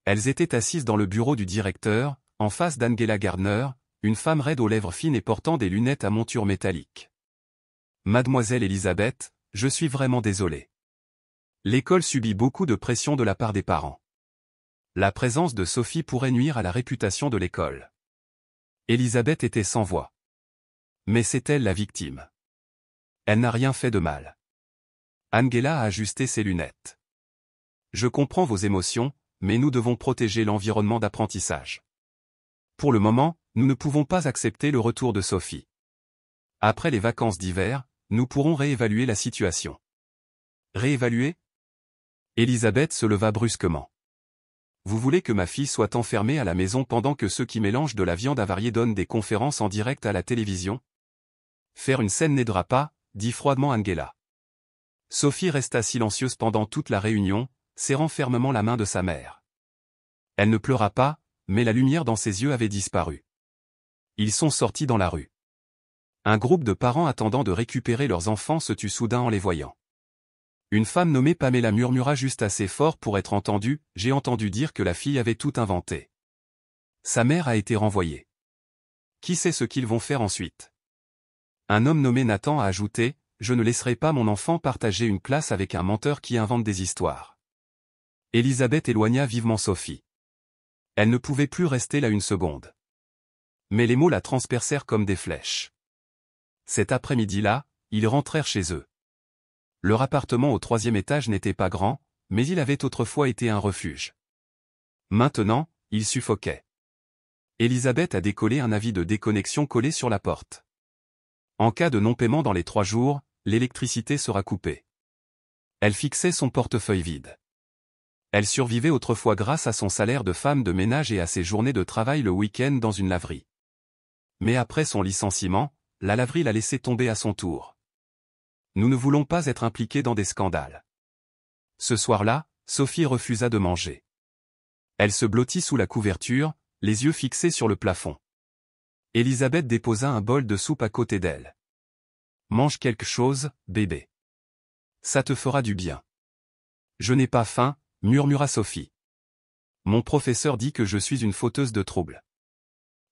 Elles étaient assises dans le bureau du directeur, en face d'Angela Gardner, une femme raide aux lèvres fines et portant des lunettes à monture métallique. Mademoiselle Elisabeth, je suis vraiment désolé. L'école subit beaucoup de pression de la part des parents. La présence de Sophie pourrait nuire à la réputation de l'école. Elisabeth était sans voix. Mais c'est elle la victime. Elle n'a rien fait de mal. Angela a ajusté ses lunettes. Je comprends vos émotions, mais nous devons protéger l'environnement d'apprentissage. Pour le moment, nous ne pouvons pas accepter le retour de Sophie. Après les vacances d'hiver, nous pourrons réévaluer la situation. Réévaluer? Elisabeth se leva brusquement. Vous voulez que ma fille soit enfermée à la maison pendant que ceux qui mélangent de la viande avariée donnent des conférences en direct à la télévision? Faire une scène n'aidera pas, dit froidement Angela. Sophie resta silencieuse pendant toute la réunion, serrant fermement la main de sa mère. Elle ne pleura pas, mais la lumière dans ses yeux avait disparu. Ils sont sortis dans la rue. Un groupe de parents attendant de récupérer leurs enfants se tut soudain en les voyant. Une femme nommée Pamela murmura juste assez fort pour être entendue: j'ai entendu dire que la fille avait tout inventé. Sa mère a été renvoyée. Qui sait ce qu'ils vont faire ensuite? Un homme nommé Nathan a ajouté: je ne laisserai pas mon enfant partager une classe avec un menteur qui invente des histoires. Elisabeth éloigna vivement Sophie. Elle ne pouvait plus rester là une seconde. Mais les mots la transpercèrent comme des flèches. Cet après-midi-là, ils rentrèrent chez eux. Leur appartement au 3e étage n'était pas grand, mais il avait autrefois été un refuge. Maintenant, il suffoquait. Elisabeth a décollé un avis de déconnexion collé sur la porte. En cas de non-paiement dans les 3 jours, l'électricité sera coupée. Elle fixait son portefeuille vide. Elle survivait autrefois grâce à son salaire de femme de ménage et à ses journées de travail le week-end dans une laverie. Mais après son licenciement, la laverie l'a laissé tomber à son tour. Nous ne voulons pas être impliqués dans des scandales. Ce soir-là, Sophie refusa de manger. Elle se blottit sous la couverture, les yeux fixés sur le plafond. Elisabeth déposa un bol de soupe à côté d'elle. « Mange quelque chose, bébé. Ça te fera du bien. »« Je n'ai pas faim, » murmura Sophie. « Mon professeur dit que je suis une fauteuse de troubles. »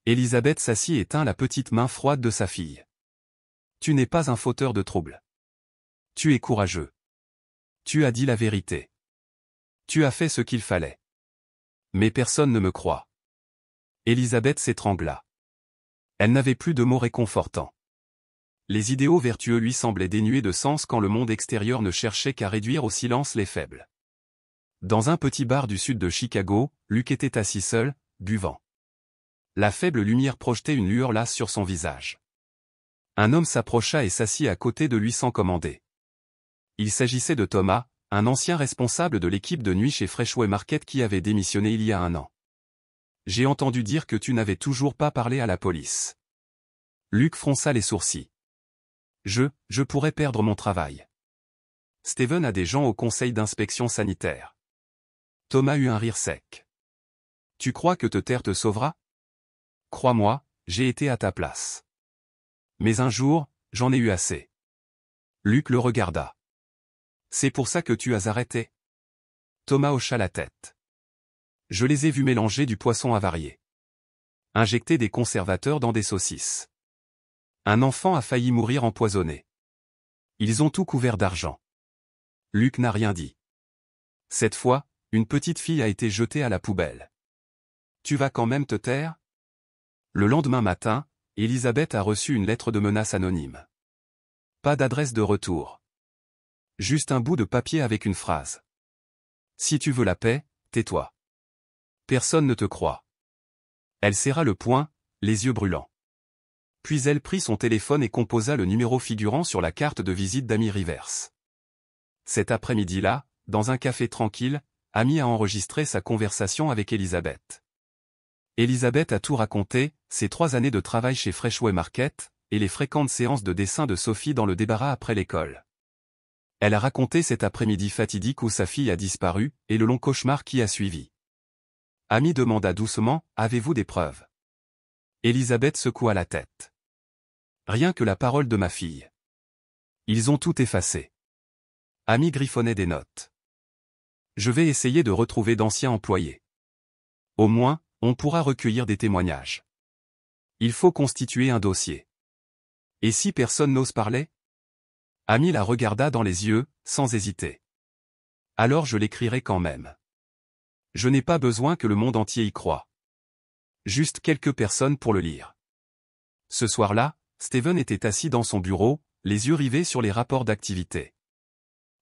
Elisabeth s'assit et tint la petite main froide de sa fille. « Tu n'es pas un fauteur de troubles. Tu es courageux. Tu as dit la vérité. Tu as fait ce qu'il fallait. Mais personne ne me croit. » Elisabeth s'étrangla. Elle n'avait plus de mots réconfortants. Les idéaux vertueux lui semblaient dénués de sens quand le monde extérieur ne cherchait qu'à réduire au silence les faibles. Dans un petit bar du sud de Chicago, Luc était assis seul, buvant. La faible lumière projetait une lueur lasse sur son visage. Un homme s'approcha et s'assit à côté de lui sans commander. Il s'agissait de Thomas, un ancien responsable de l'équipe de nuit chez Freshway Market qui avait démissionné il y a 1 an. « J'ai entendu dire que tu n'avais toujours pas parlé à la police. » Luc fronça les sourcils. Je pourrais perdre mon travail. Steven a des gens au conseil d'inspection sanitaire. Thomas eut un rire sec. Tu crois que te taire te sauvera? Crois-moi, j'ai été à ta place. Mais un jour, j'en ai eu assez. Luc le regarda. C'est pour ça que tu as arrêté? Thomas hocha la tête. Je les ai vus mélanger du poisson avarié. Injecter des conservateurs dans des saucisses. Un enfant a failli mourir empoisonné. Ils ont tout couvert d'argent. Luc n'a rien dit. Cette fois, une petite fille a été jetée à la poubelle. Tu vas quand même te taire? Le lendemain matin, Elisabeth a reçu une lettre de menace anonyme. Pas d'adresse de retour. Juste un bout de papier avec une phrase. Si tu veux la paix, tais-toi. Personne ne te croit. Elle serra le poing, les yeux brûlants. Puis elle prit son téléphone et composa le numéro figurant sur la carte de visite d'Amy Rivers. Cet après-midi-là, dans un café tranquille, Amy a enregistré sa conversation avec Elisabeth. Elisabeth a tout raconté, ses 3 années de travail chez Freshway Market, et les fréquentes séances de dessin de Sophie dans le débarras après l'école. Elle a raconté cet après-midi fatidique où sa fille a disparu, et le long cauchemar qui a suivi. Amy demanda doucement, « Avez-vous des preuves ?» Elisabeth secoua la tête. Rien que la parole de ma fille. Ils ont tout effacé. Amy griffonnait des notes. Je vais essayer de retrouver d'anciens employés. Au moins, on pourra recueillir des témoignages. Il faut constituer un dossier. Et si personne n'ose parler? Amy la regarda dans les yeux, sans hésiter. Alors je l'écrirai quand même. Je n'ai pas besoin que le monde entier y croie. Juste quelques personnes pour le lire. Ce soir-là, Steven était assis dans son bureau, les yeux rivés sur les rapports d'activité.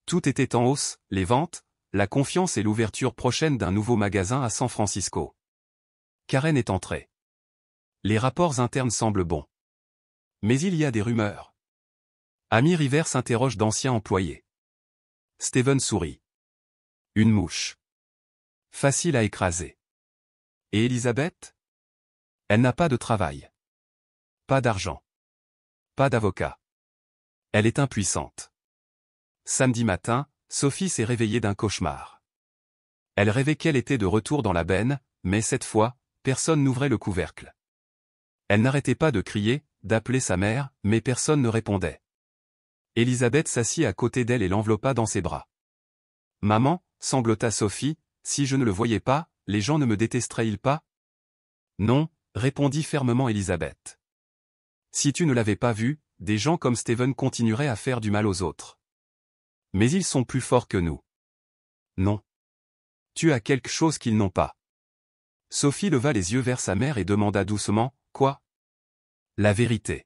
Tout était en hausse, les ventes, la confiance et l'ouverture prochaine d'un nouveau magasin à San Francisco. Karen est entrée. Les rapports internes semblent bons. Mais il y a des rumeurs. Amy Rivers interroge d'anciens employés. Steven sourit. Une mouche. Facile à écraser. Et Elisabeth? Elle n'a pas de travail. Pas d'argent. Pas d'avocat. Elle est impuissante. Samedi matin, Sophie s'est réveillée d'un cauchemar. Elle rêvait qu'elle était de retour dans la benne, mais cette fois, personne n'ouvrait le couvercle. Elle n'arrêtait pas de crier, d'appeler sa mère, mais personne ne répondait. Elisabeth s'assit à côté d'elle et l'enveloppa dans ses bras. « Maman, » sanglota Sophie, « si je ne le voyais pas, les gens ne me détesteraient-ils pas ?»« Non, » répondit fermement Elisabeth. « Si tu ne l'avais pas vu, des gens comme Steven continueraient à faire du mal aux autres. Mais ils sont plus forts que nous. Non. Tu as quelque chose qu'ils n'ont pas. » Sophie leva les yeux vers sa mère et demanda doucement, « Quoi ?» La vérité.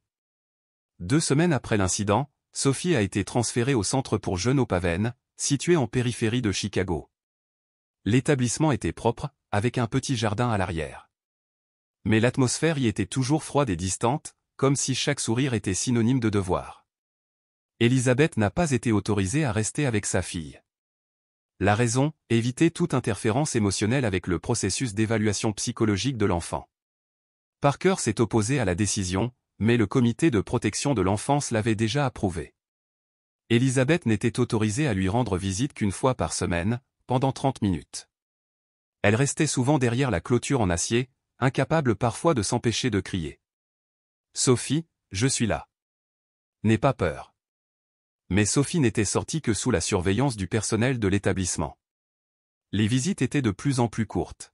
2 semaines après l'incident, Sophie a été transférée au centre pour jeunes au Paven, situé en périphérie de Chicago. L'établissement était propre, avec un petit jardin à l'arrière. Mais l'atmosphère y était toujours froide et distante, comme si chaque sourire était synonyme de devoir. Elizabeth n'a pas été autorisée à rester avec sa fille. La raison, éviter toute interférence émotionnelle avec le processus d'évaluation psychologique de l'enfant. Parker s'est opposé à la décision, mais le comité de protection de l'enfance l'avait déjà approuvé. Elizabeth n'était autorisée à lui rendre visite qu'une fois par semaine, pendant 30 minutes. Elle restait souvent derrière la clôture en acier, incapable parfois de s'empêcher de crier. « Sophie, je suis là. N'aie pas peur. » Mais Sophie n'était sortie que sous la surveillance du personnel de l'établissement. Les visites étaient de plus en plus courtes.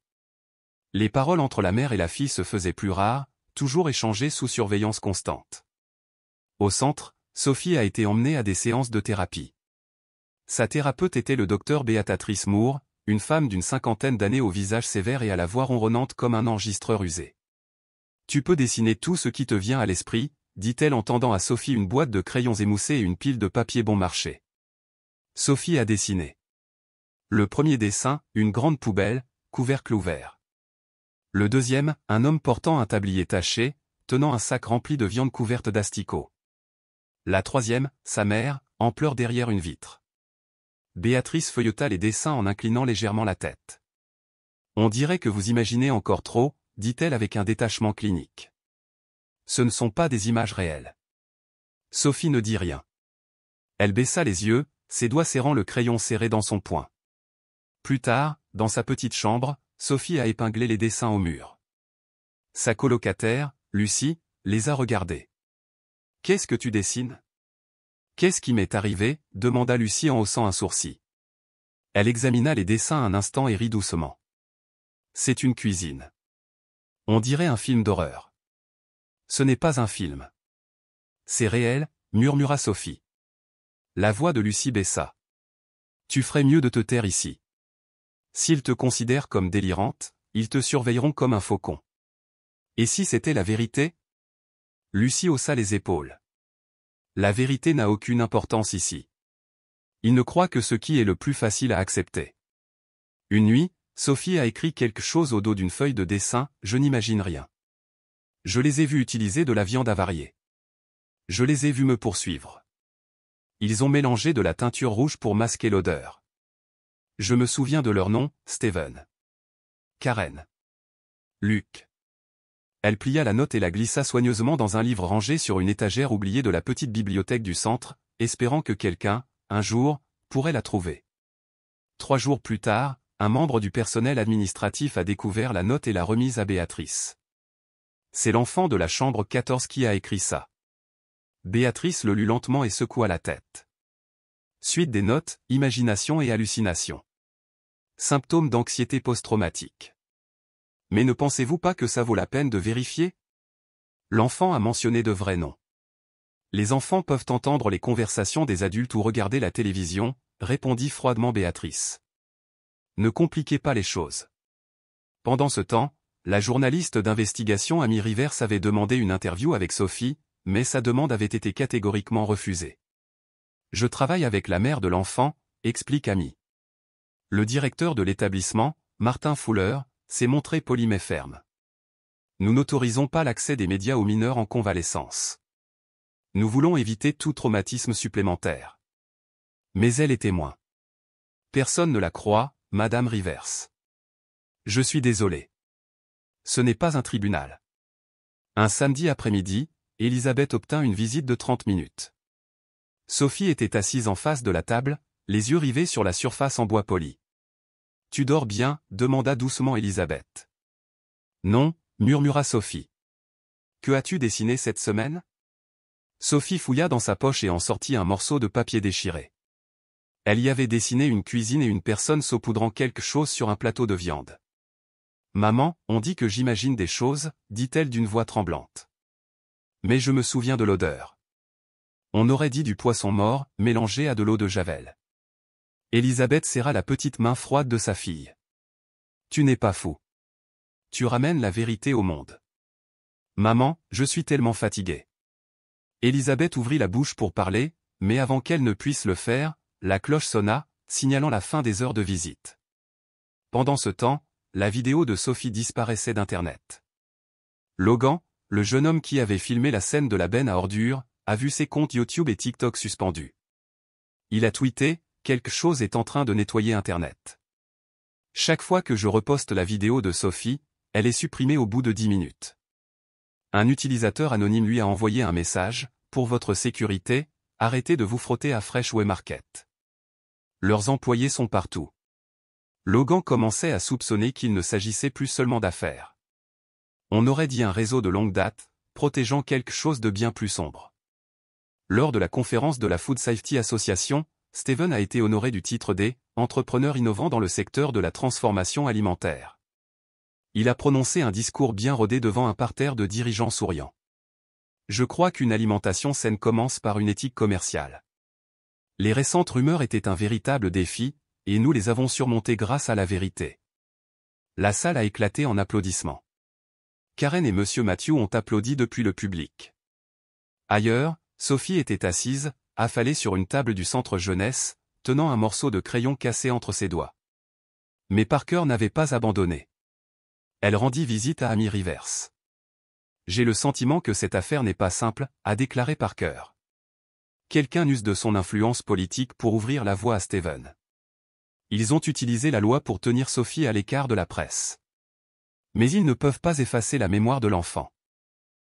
Les paroles entre la mère et la fille se faisaient plus rares, toujours échangées sous surveillance constante. Au centre, Sophie a été emmenée à des séances de thérapie. Sa thérapeute était le docteur Beatrice Moore, une femme d'une 50aine d'années au visage sévère et à la voix ronronnante comme un enregistreur usé. « Tu peux dessiner tout ce qui te vient à l'esprit », dit-elle en tendant à Sophie une boîte de crayons émoussés et une pile de papier bon marché. Sophie a dessiné. Le premier dessin, une grande poubelle, couvercle ouvert. Le deuxième, un homme portant un tablier taché, tenant un sac rempli de viande couverte d'asticots. La troisième, sa mère, en pleurs derrière une vitre. Béatrice feuilleta les dessins en inclinant légèrement la tête. « On dirait que vous imaginez encore trop », dit-elle avec un détachement clinique. « Ce ne sont pas des images réelles. » Sophie ne dit rien. Elle baissa les yeux, ses doigts serrant le crayon serré dans son poing. Plus tard, dans sa petite chambre, Sophie a épinglé les dessins au mur. Sa colocataire, Lucie, les a regardés. « Qu'est-ce que tu dessines ? » « Qu'est-ce qui m'est arrivé ?» demanda Lucie en haussant un sourcil. Elle examina les dessins un instant et rit doucement. « C'est une cuisine. On dirait un film d'horreur. »« Ce n'est pas un film. C'est réel, » murmura Sophie. La voix de Lucie baissa. « Tu ferais mieux de te taire ici. S'ils te considèrent comme délirante, ils te surveilleront comme un faucon. » Et si c'était la vérité ? Lucie haussa les épaules. La vérité n'a aucune importance ici. Il ne croit que ce qui est le plus facile à accepter. Une nuit, Sophie a écrit quelque chose au dos d'une feuille de dessin, je n'imagine rien. Je les ai vus utiliser de la viande avariée. Je les ai vus me poursuivre. Ils ont mélangé de la teinture rouge pour masquer l'odeur. Je me souviens de leur nom, Steven. Karen. Luc. Elle plia la note et la glissa soigneusement dans un livre rangé sur une étagère oubliée de la petite bibliothèque du centre, espérant que quelqu'un, un jour, pourrait la trouver. 3 jours plus tard, un membre du personnel administratif a découvert la note et l'a remise à Béatrice. C'est l'enfant de la chambre 14 qui a écrit ça. Béatrice le lut lentement et secoua la tête. Suite des notes, imagination et hallucination. Symptômes d'anxiété post-traumatique. Mais ne pensez-vous pas que ça vaut la peine de vérifier ? L'enfant a mentionné de vrais noms. Les enfants peuvent entendre les conversations des adultes ou regarder la télévision, répondit froidement Béatrice. Ne compliquez pas les choses. Pendant ce temps, la journaliste d'investigation Amy Rivers avait demandé une interview avec Sophie, mais sa demande avait été catégoriquement refusée. Je travaille avec la mère de l'enfant, explique Amy. Le directeur de l'établissement, Martin Fuller, s'est montré poli mais ferme. Nous n'autorisons pas l'accès des médias aux mineurs en convalescence. Nous voulons éviter tout traumatisme supplémentaire. Mais elle est témoin. Personne ne la croit, Madame Rivers. Je suis désolé. Ce n'est pas un tribunal. Un samedi après-midi, Elizabeth obtint une visite de 30 minutes. Sophie était assise en face de la table, les yeux rivés sur la surface en bois poli. « Tu dors bien ?» demanda doucement Elizabeth. « Non » murmura Sophie. « Que as-tu dessiné cette semaine ?» Sophie fouilla dans sa poche et en sortit un morceau de papier déchiré. Elle y avait dessiné une cuisine et une personne saupoudrant quelque chose sur un plateau de viande. « Maman, on dit que j'imagine des choses, » dit-elle d'une voix tremblante. « Mais je me souviens de l'odeur. On aurait dit du poisson mort, mélangé à de l'eau de Javel. » Elizabeth serra la petite main froide de sa fille. « Tu n'es pas fou. Tu ramènes la vérité au monde. »« Maman, je suis tellement fatiguée. » Elizabeth ouvrit la bouche pour parler, mais avant qu'elle ne puisse le faire, la cloche sonna, signalant la fin des heures de visite. Pendant ce temps, la vidéo de Sophie disparaissait d'Internet. Logan, le jeune homme qui avait filmé la scène de la benne à ordures, a vu ses comptes YouTube et TikTok suspendus. Il a tweeté « Quelque chose est en train de nettoyer Internet. Chaque fois que je reposte la vidéo de Sophie, elle est supprimée au bout de 10 minutes. » Un utilisateur anonyme lui a envoyé un message « Pour votre sécurité, arrêtez de vous frotter à Freshway Market. Leurs employés sont partout. » Logan commençait à soupçonner qu'il ne s'agissait plus seulement d'affaires. On aurait dit un réseau de longue date, protégeant quelque chose de bien plus sombre. Lors de la conférence de la Food Safety Association, Steven a été honoré du titre des « Entrepreneurs innovants dans le secteur de la transformation alimentaire ». Il a prononcé un discours bien rodé devant un parterre de dirigeants souriants. Je crois qu'une alimentation saine commence par une éthique commerciale. Les récentes rumeurs étaient un véritable défi, et nous les avons surmontées grâce à la vérité. La salle a éclaté en applaudissements. Karen et Monsieur Matthew ont applaudi depuis le public. Ailleurs, Sophie était assise, affalée sur une table du centre jeunesse, tenant un morceau de crayon cassé entre ses doigts. Mais Parker n'avait pas abandonné. Elle rendit visite à Amy Rivers. J'ai le sentiment que cette affaire n'est pas simple, a déclaré Parker. Quelqu'un use de son influence politique pour ouvrir la voie à Steven. Ils ont utilisé la loi pour tenir Sophie à l'écart de la presse. Mais ils ne peuvent pas effacer la mémoire de l'enfant.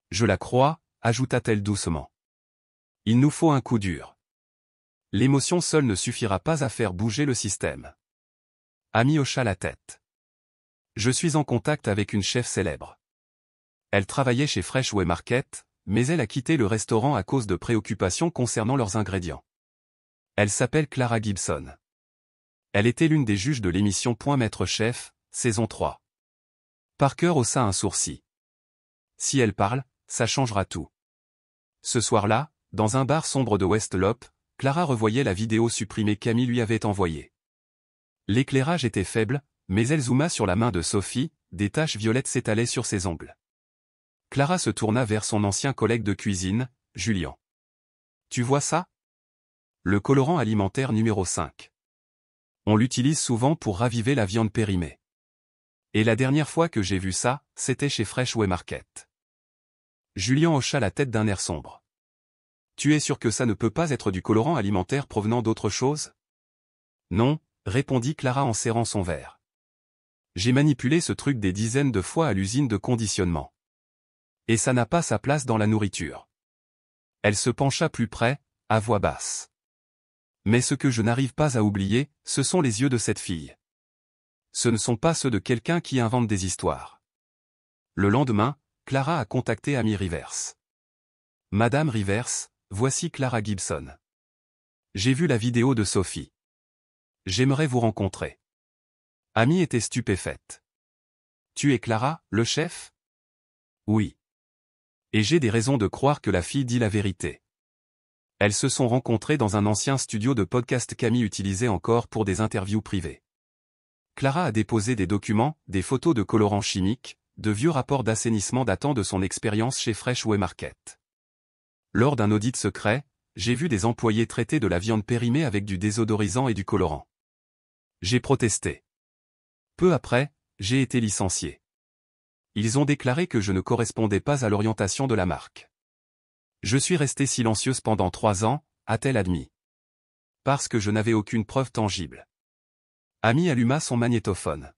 Je la crois, ajouta-t-elle doucement. Il nous faut un coup dur. L'émotion seule ne suffira pas à faire bouger le système. Amy hocha la tête. Je suis en contact avec une chef célèbre. Elle travaillait chez Freshway Market, mais elle a quitté le restaurant à cause de préoccupations concernant leurs ingrédients. Elle s'appelle Clara Gibson. Elle était l'une des juges de l'émission Point Maître Chef, saison 3. Parker haussa un sourcil. Si elle parle, ça changera tout. Ce soir-là, dans un bar sombre de West Lop, Clara revoyait la vidéo supprimée qu'Amy lui avait envoyée. L'éclairage était faible, mais elle zooma sur la main de Sophie, des taches violettes s'étalaient sur ses ongles. Clara se tourna vers son ancien collègue de cuisine, Julian. Tu vois ça? Le colorant alimentaire numéro 5. On l'utilise souvent pour raviver la viande périmée. Et la dernière fois que j'ai vu ça, c'était chez Freshway Market. Julian hocha la tête d'un air sombre. Tu es sûr que ça ne peut pas être du colorant alimentaire provenant d'autre chose? Non, répondit Clara en serrant son verre. J'ai manipulé ce truc des dizaines de fois à l'usine de conditionnement. Et ça n'a pas sa place dans la nourriture. Elle se pencha plus près, à voix basse. Mais ce que je n'arrive pas à oublier, ce sont les yeux de cette fille. Ce ne sont pas ceux de quelqu'un qui invente des histoires. Le lendemain, Clara a contacté Amy Rivers. Madame Rivers, voici Clara Gibson. J'ai vu la vidéo de Sophie. J'aimerais vous rencontrer. Amy était stupéfaite. Tu es Clara, le chef? Oui. Et j'ai des raisons de croire que la fille dit la vérité. Elles se sont rencontrées dans un ancien studio de podcast qu'Amy utilisait encore pour des interviews privées. Clara a déposé des documents, des photos de colorants chimiques, de vieux rapports d'assainissement datant de son expérience chez Freshway Market. Lors d'un audit secret, j'ai vu des employés traiter de la viande périmée avec du désodorisant et du colorant. J'ai protesté. Peu après, j'ai été licencié. Ils ont déclaré que je ne correspondais pas à l'orientation de la marque. Je suis restée silencieuse pendant 3 ans, a-t-elle admis. Parce que je n'avais aucune preuve tangible. Amy alluma son magnétophone.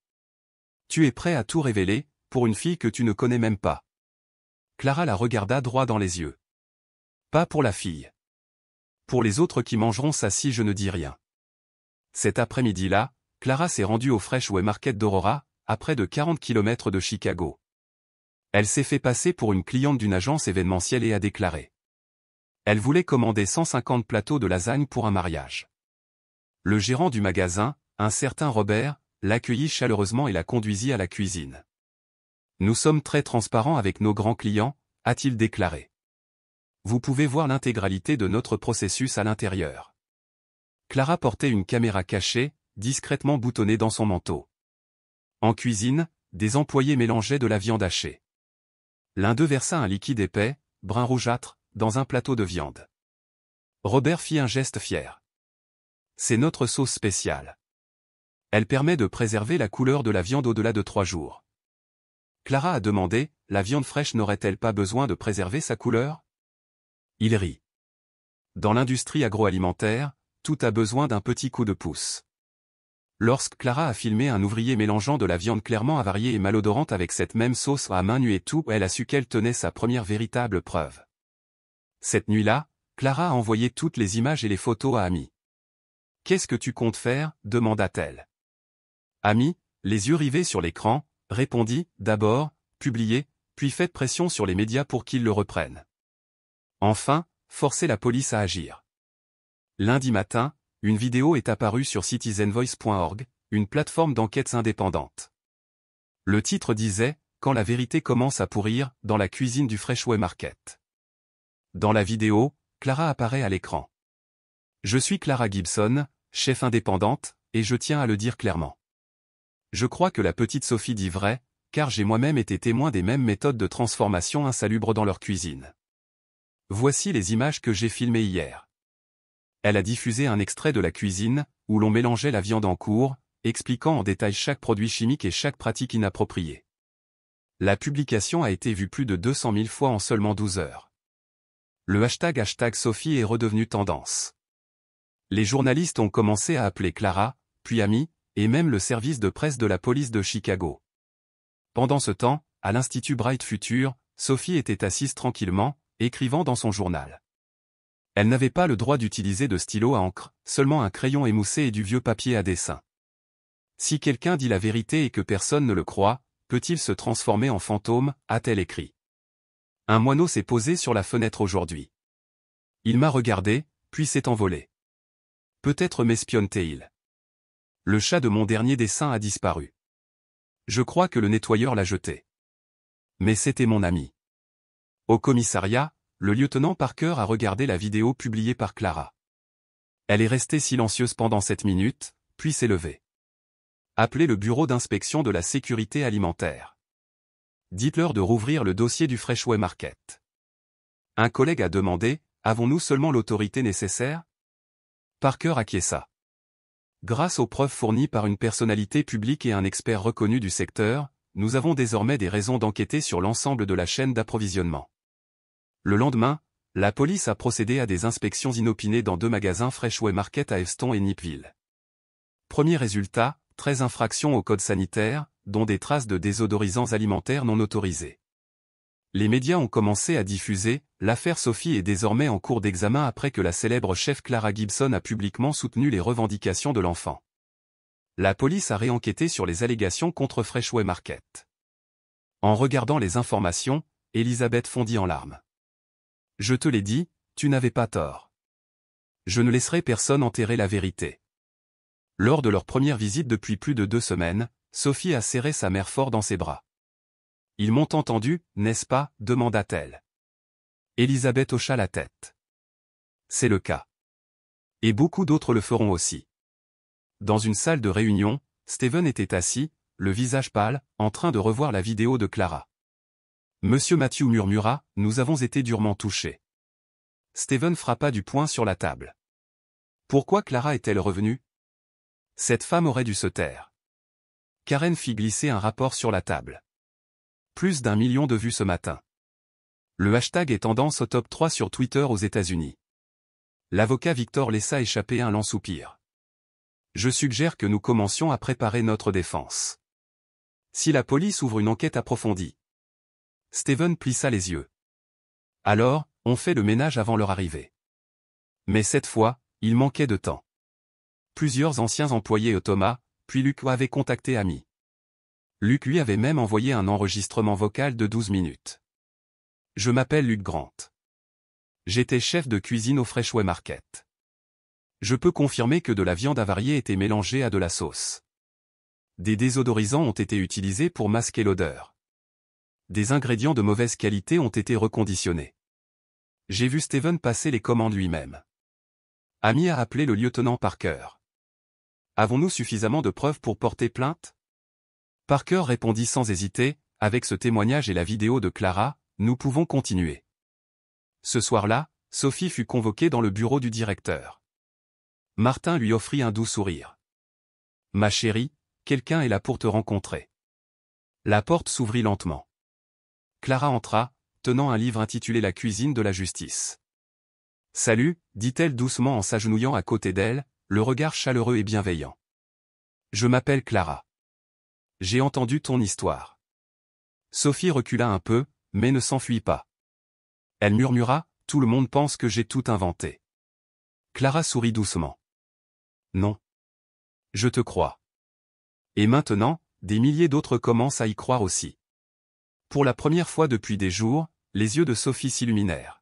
Tu es prêt à tout révéler, pour une fille que tu ne connais même pas. Clara la regarda droit dans les yeux. Pas pour la fille. Pour les autres qui mangeront ça si je ne dis rien. Cet après-midi-là, Clara s'est rendue au Freshway Market d'Aurora, à près de 40 km de Chicago. Elle s'est fait passer pour une cliente d'une agence événementielle et a déclaré. Elle voulait commander 150 plateaux de lasagne pour un mariage. Le gérant du magasin, un certain Robert, l'accueillit chaleureusement et la conduisit à la cuisine. Nous sommes très transparents avec nos grands clients, a-t-il déclaré. Vous pouvez voir l'intégralité de notre processus à l'intérieur. Clara portait une caméra cachée, discrètement boutonnée dans son manteau. En cuisine, des employés mélangeaient de la viande hachée. L'un d'eux versa un liquide épais, brun rougeâtre, dans un plateau de viande. Robert fit un geste fier. C'est notre sauce spéciale. Elle permet de préserver la couleur de la viande au-delà de 3 jours. Clara a demandé, la viande fraîche n'aurait-elle pas besoin de préserver sa couleur? Il rit. Dans l'industrie agroalimentaire, tout a besoin d'un petit coup de pouce. Lorsque Clara a filmé un ouvrier mélangeant de la viande clairement avariée et malodorante avec cette même sauce à main nue et tout, elle a su qu'elle tenait sa première véritable preuve. Cette nuit-là, Clara a envoyé toutes les images et les photos à Amy. « Qu'est-ce que tu comptes faire » demanda-t-elle. Amy, les yeux rivés sur l'écran, répondit, « D'abord, publier, puis faites pression sur les médias pour qu'ils le reprennent. Enfin, forcez la police à agir. » Lundi matin, une vidéo est apparue sur citizenvoice.org, une plateforme d'enquêtes indépendante. Le titre disait « Quand la vérité commence à pourrir, dans la cuisine du Freshway Market ». Dans la vidéo, Clara apparaît à l'écran. « Je suis Clara Gibson, chef indépendante, et je tiens à le dire clairement. Je crois que la petite Sophie dit vrai, car j'ai moi-même été témoin des mêmes méthodes de transformation insalubres dans leur cuisine. Voici les images que j'ai filmées hier. » Elle a diffusé un extrait de la cuisine, où l'on mélangeait la viande en cours, expliquant en détail chaque produit chimique et chaque pratique inappropriée. La publication a été vue plus de 200 000 fois en seulement 12 heures. Le hashtag #Sophie est redevenu tendance. Les journalistes ont commencé à appeler Clara, puis Amy, et même le service de presse de la police de Chicago. Pendant ce temps, à l'Institut Bright Future, Sophie était assise tranquillement, écrivant dans son journal. Elle n'avait pas le droit d'utiliser de stylo à encre, seulement un crayon émoussé et du vieux papier à dessin. Si quelqu'un dit la vérité et que personne ne le croit, peut-il se transformer en fantôme, a-t-elle écrit. Un moineau s'est posé sur la fenêtre aujourd'hui. Il m'a regardé, puis s'est envolé. Peut-être m'espionne-t-il. Le chat de mon dernier dessin a disparu. Je crois que le nettoyeur l'a jeté. Mais c'était mon ami. Au commissariat, le lieutenant Parker a regardé la vidéo publiée par Clara. Elle est restée silencieuse pendant 7 minutes, puis s'est levée. Appelez le bureau d'inspection de la sécurité alimentaire. Dites-leur de rouvrir le dossier du Freshway Market. Un collègue a demandé, avons-nous seulement l'autorité nécessaire? Parker acquiesça. Grâce aux preuves fournies par une personnalité publique et un expert reconnu du secteur, nous avons désormais des raisons d'enquêter sur l'ensemble de la chaîne d'approvisionnement. Le lendemain, la police a procédé à des inspections inopinées dans 2 magasins Freshway Market à Easton et Nippville. Premier résultat, 13 infractions au code sanitaire, dont des traces de désodorisants alimentaires non autorisés. Les médias ont commencé à diffuser, l'affaire Sophie est désormais en cours d'examen après que la célèbre chef Clara Gibson a publiquement soutenu les revendications de l'enfant. La police a réenquêté sur les allégations contre Freshway Market. En regardant les informations, Elisabeth fondit en larmes. Je te l'ai dit, tu n'avais pas tort. Je ne laisserai personne enterrer la vérité. Lors de leur première visite depuis plus de 2 semaines, Sophie a serré sa mère fort dans ses bras. Ils m'ont entendu, n'est-ce pas, demanda-t-elle. Elisabeth hocha la tête. C'est le cas. Et beaucoup d'autres le feront aussi. Dans une salle de réunion, Steven était assis, le visage pâle, en train de revoir la vidéo de Clara. Monsieur Matthew murmura, nous avons été durement touchés. Steven frappa du poing sur la table. Pourquoi Clara est-elle revenue? Cette femme aurait dû se taire. Karen fit glisser un rapport sur la table. Plus d'1 million de vues ce matin. Le hashtag est tendance au top 3 sur Twitter aux États-Unis. L'avocat Victor laissa échapper un lent soupir. Je suggère que nous commencions à préparer notre défense. Si la police ouvre une enquête approfondie. Steven plissa les yeux. Alors, on fait le ménage avant leur arrivée. Mais cette fois, il manquait de temps. Plusieurs anciens employés de Thomas, puis Luc avaient contacté Amy. Luc lui avait même envoyé un enregistrement vocal de 12 minutes. Je m'appelle Luc Grant. J'étais chef de cuisine au Freshway Market. Je peux confirmer que de la viande avariée était mélangée à de la sauce. Des désodorisants ont été utilisés pour masquer l'odeur. Des ingrédients de mauvaise qualité ont été reconditionnés. J'ai vu Steven passer les commandes lui-même. Amy a appelé le lieutenant Parker. Avons-nous suffisamment de preuves pour porter plainte? Parker répondit sans hésiter, avec ce témoignage et la vidéo de Clara, nous pouvons continuer. Ce soir-là, Sophie fut convoquée dans le bureau du directeur. Martin lui offrit un doux sourire. « Ma chérie, quelqu'un est là pour te rencontrer. » La porte s'ouvrit lentement. Clara entra, tenant un livre intitulé La cuisine de la justice. « Salut, dit-elle doucement en s'agenouillant à côté d'elle, le regard chaleureux et bienveillant. « Je m'appelle Clara. J'ai entendu ton histoire. » Sophie recula un peu, mais ne s'enfuit pas. Elle murmura, « Tout le monde pense que j'ai tout inventé. » Clara sourit doucement. « Non. Je te crois. » Et maintenant, des milliers d'autres commencent à y croire aussi. Pour la première fois depuis des jours, les yeux de Sophie s'illuminèrent.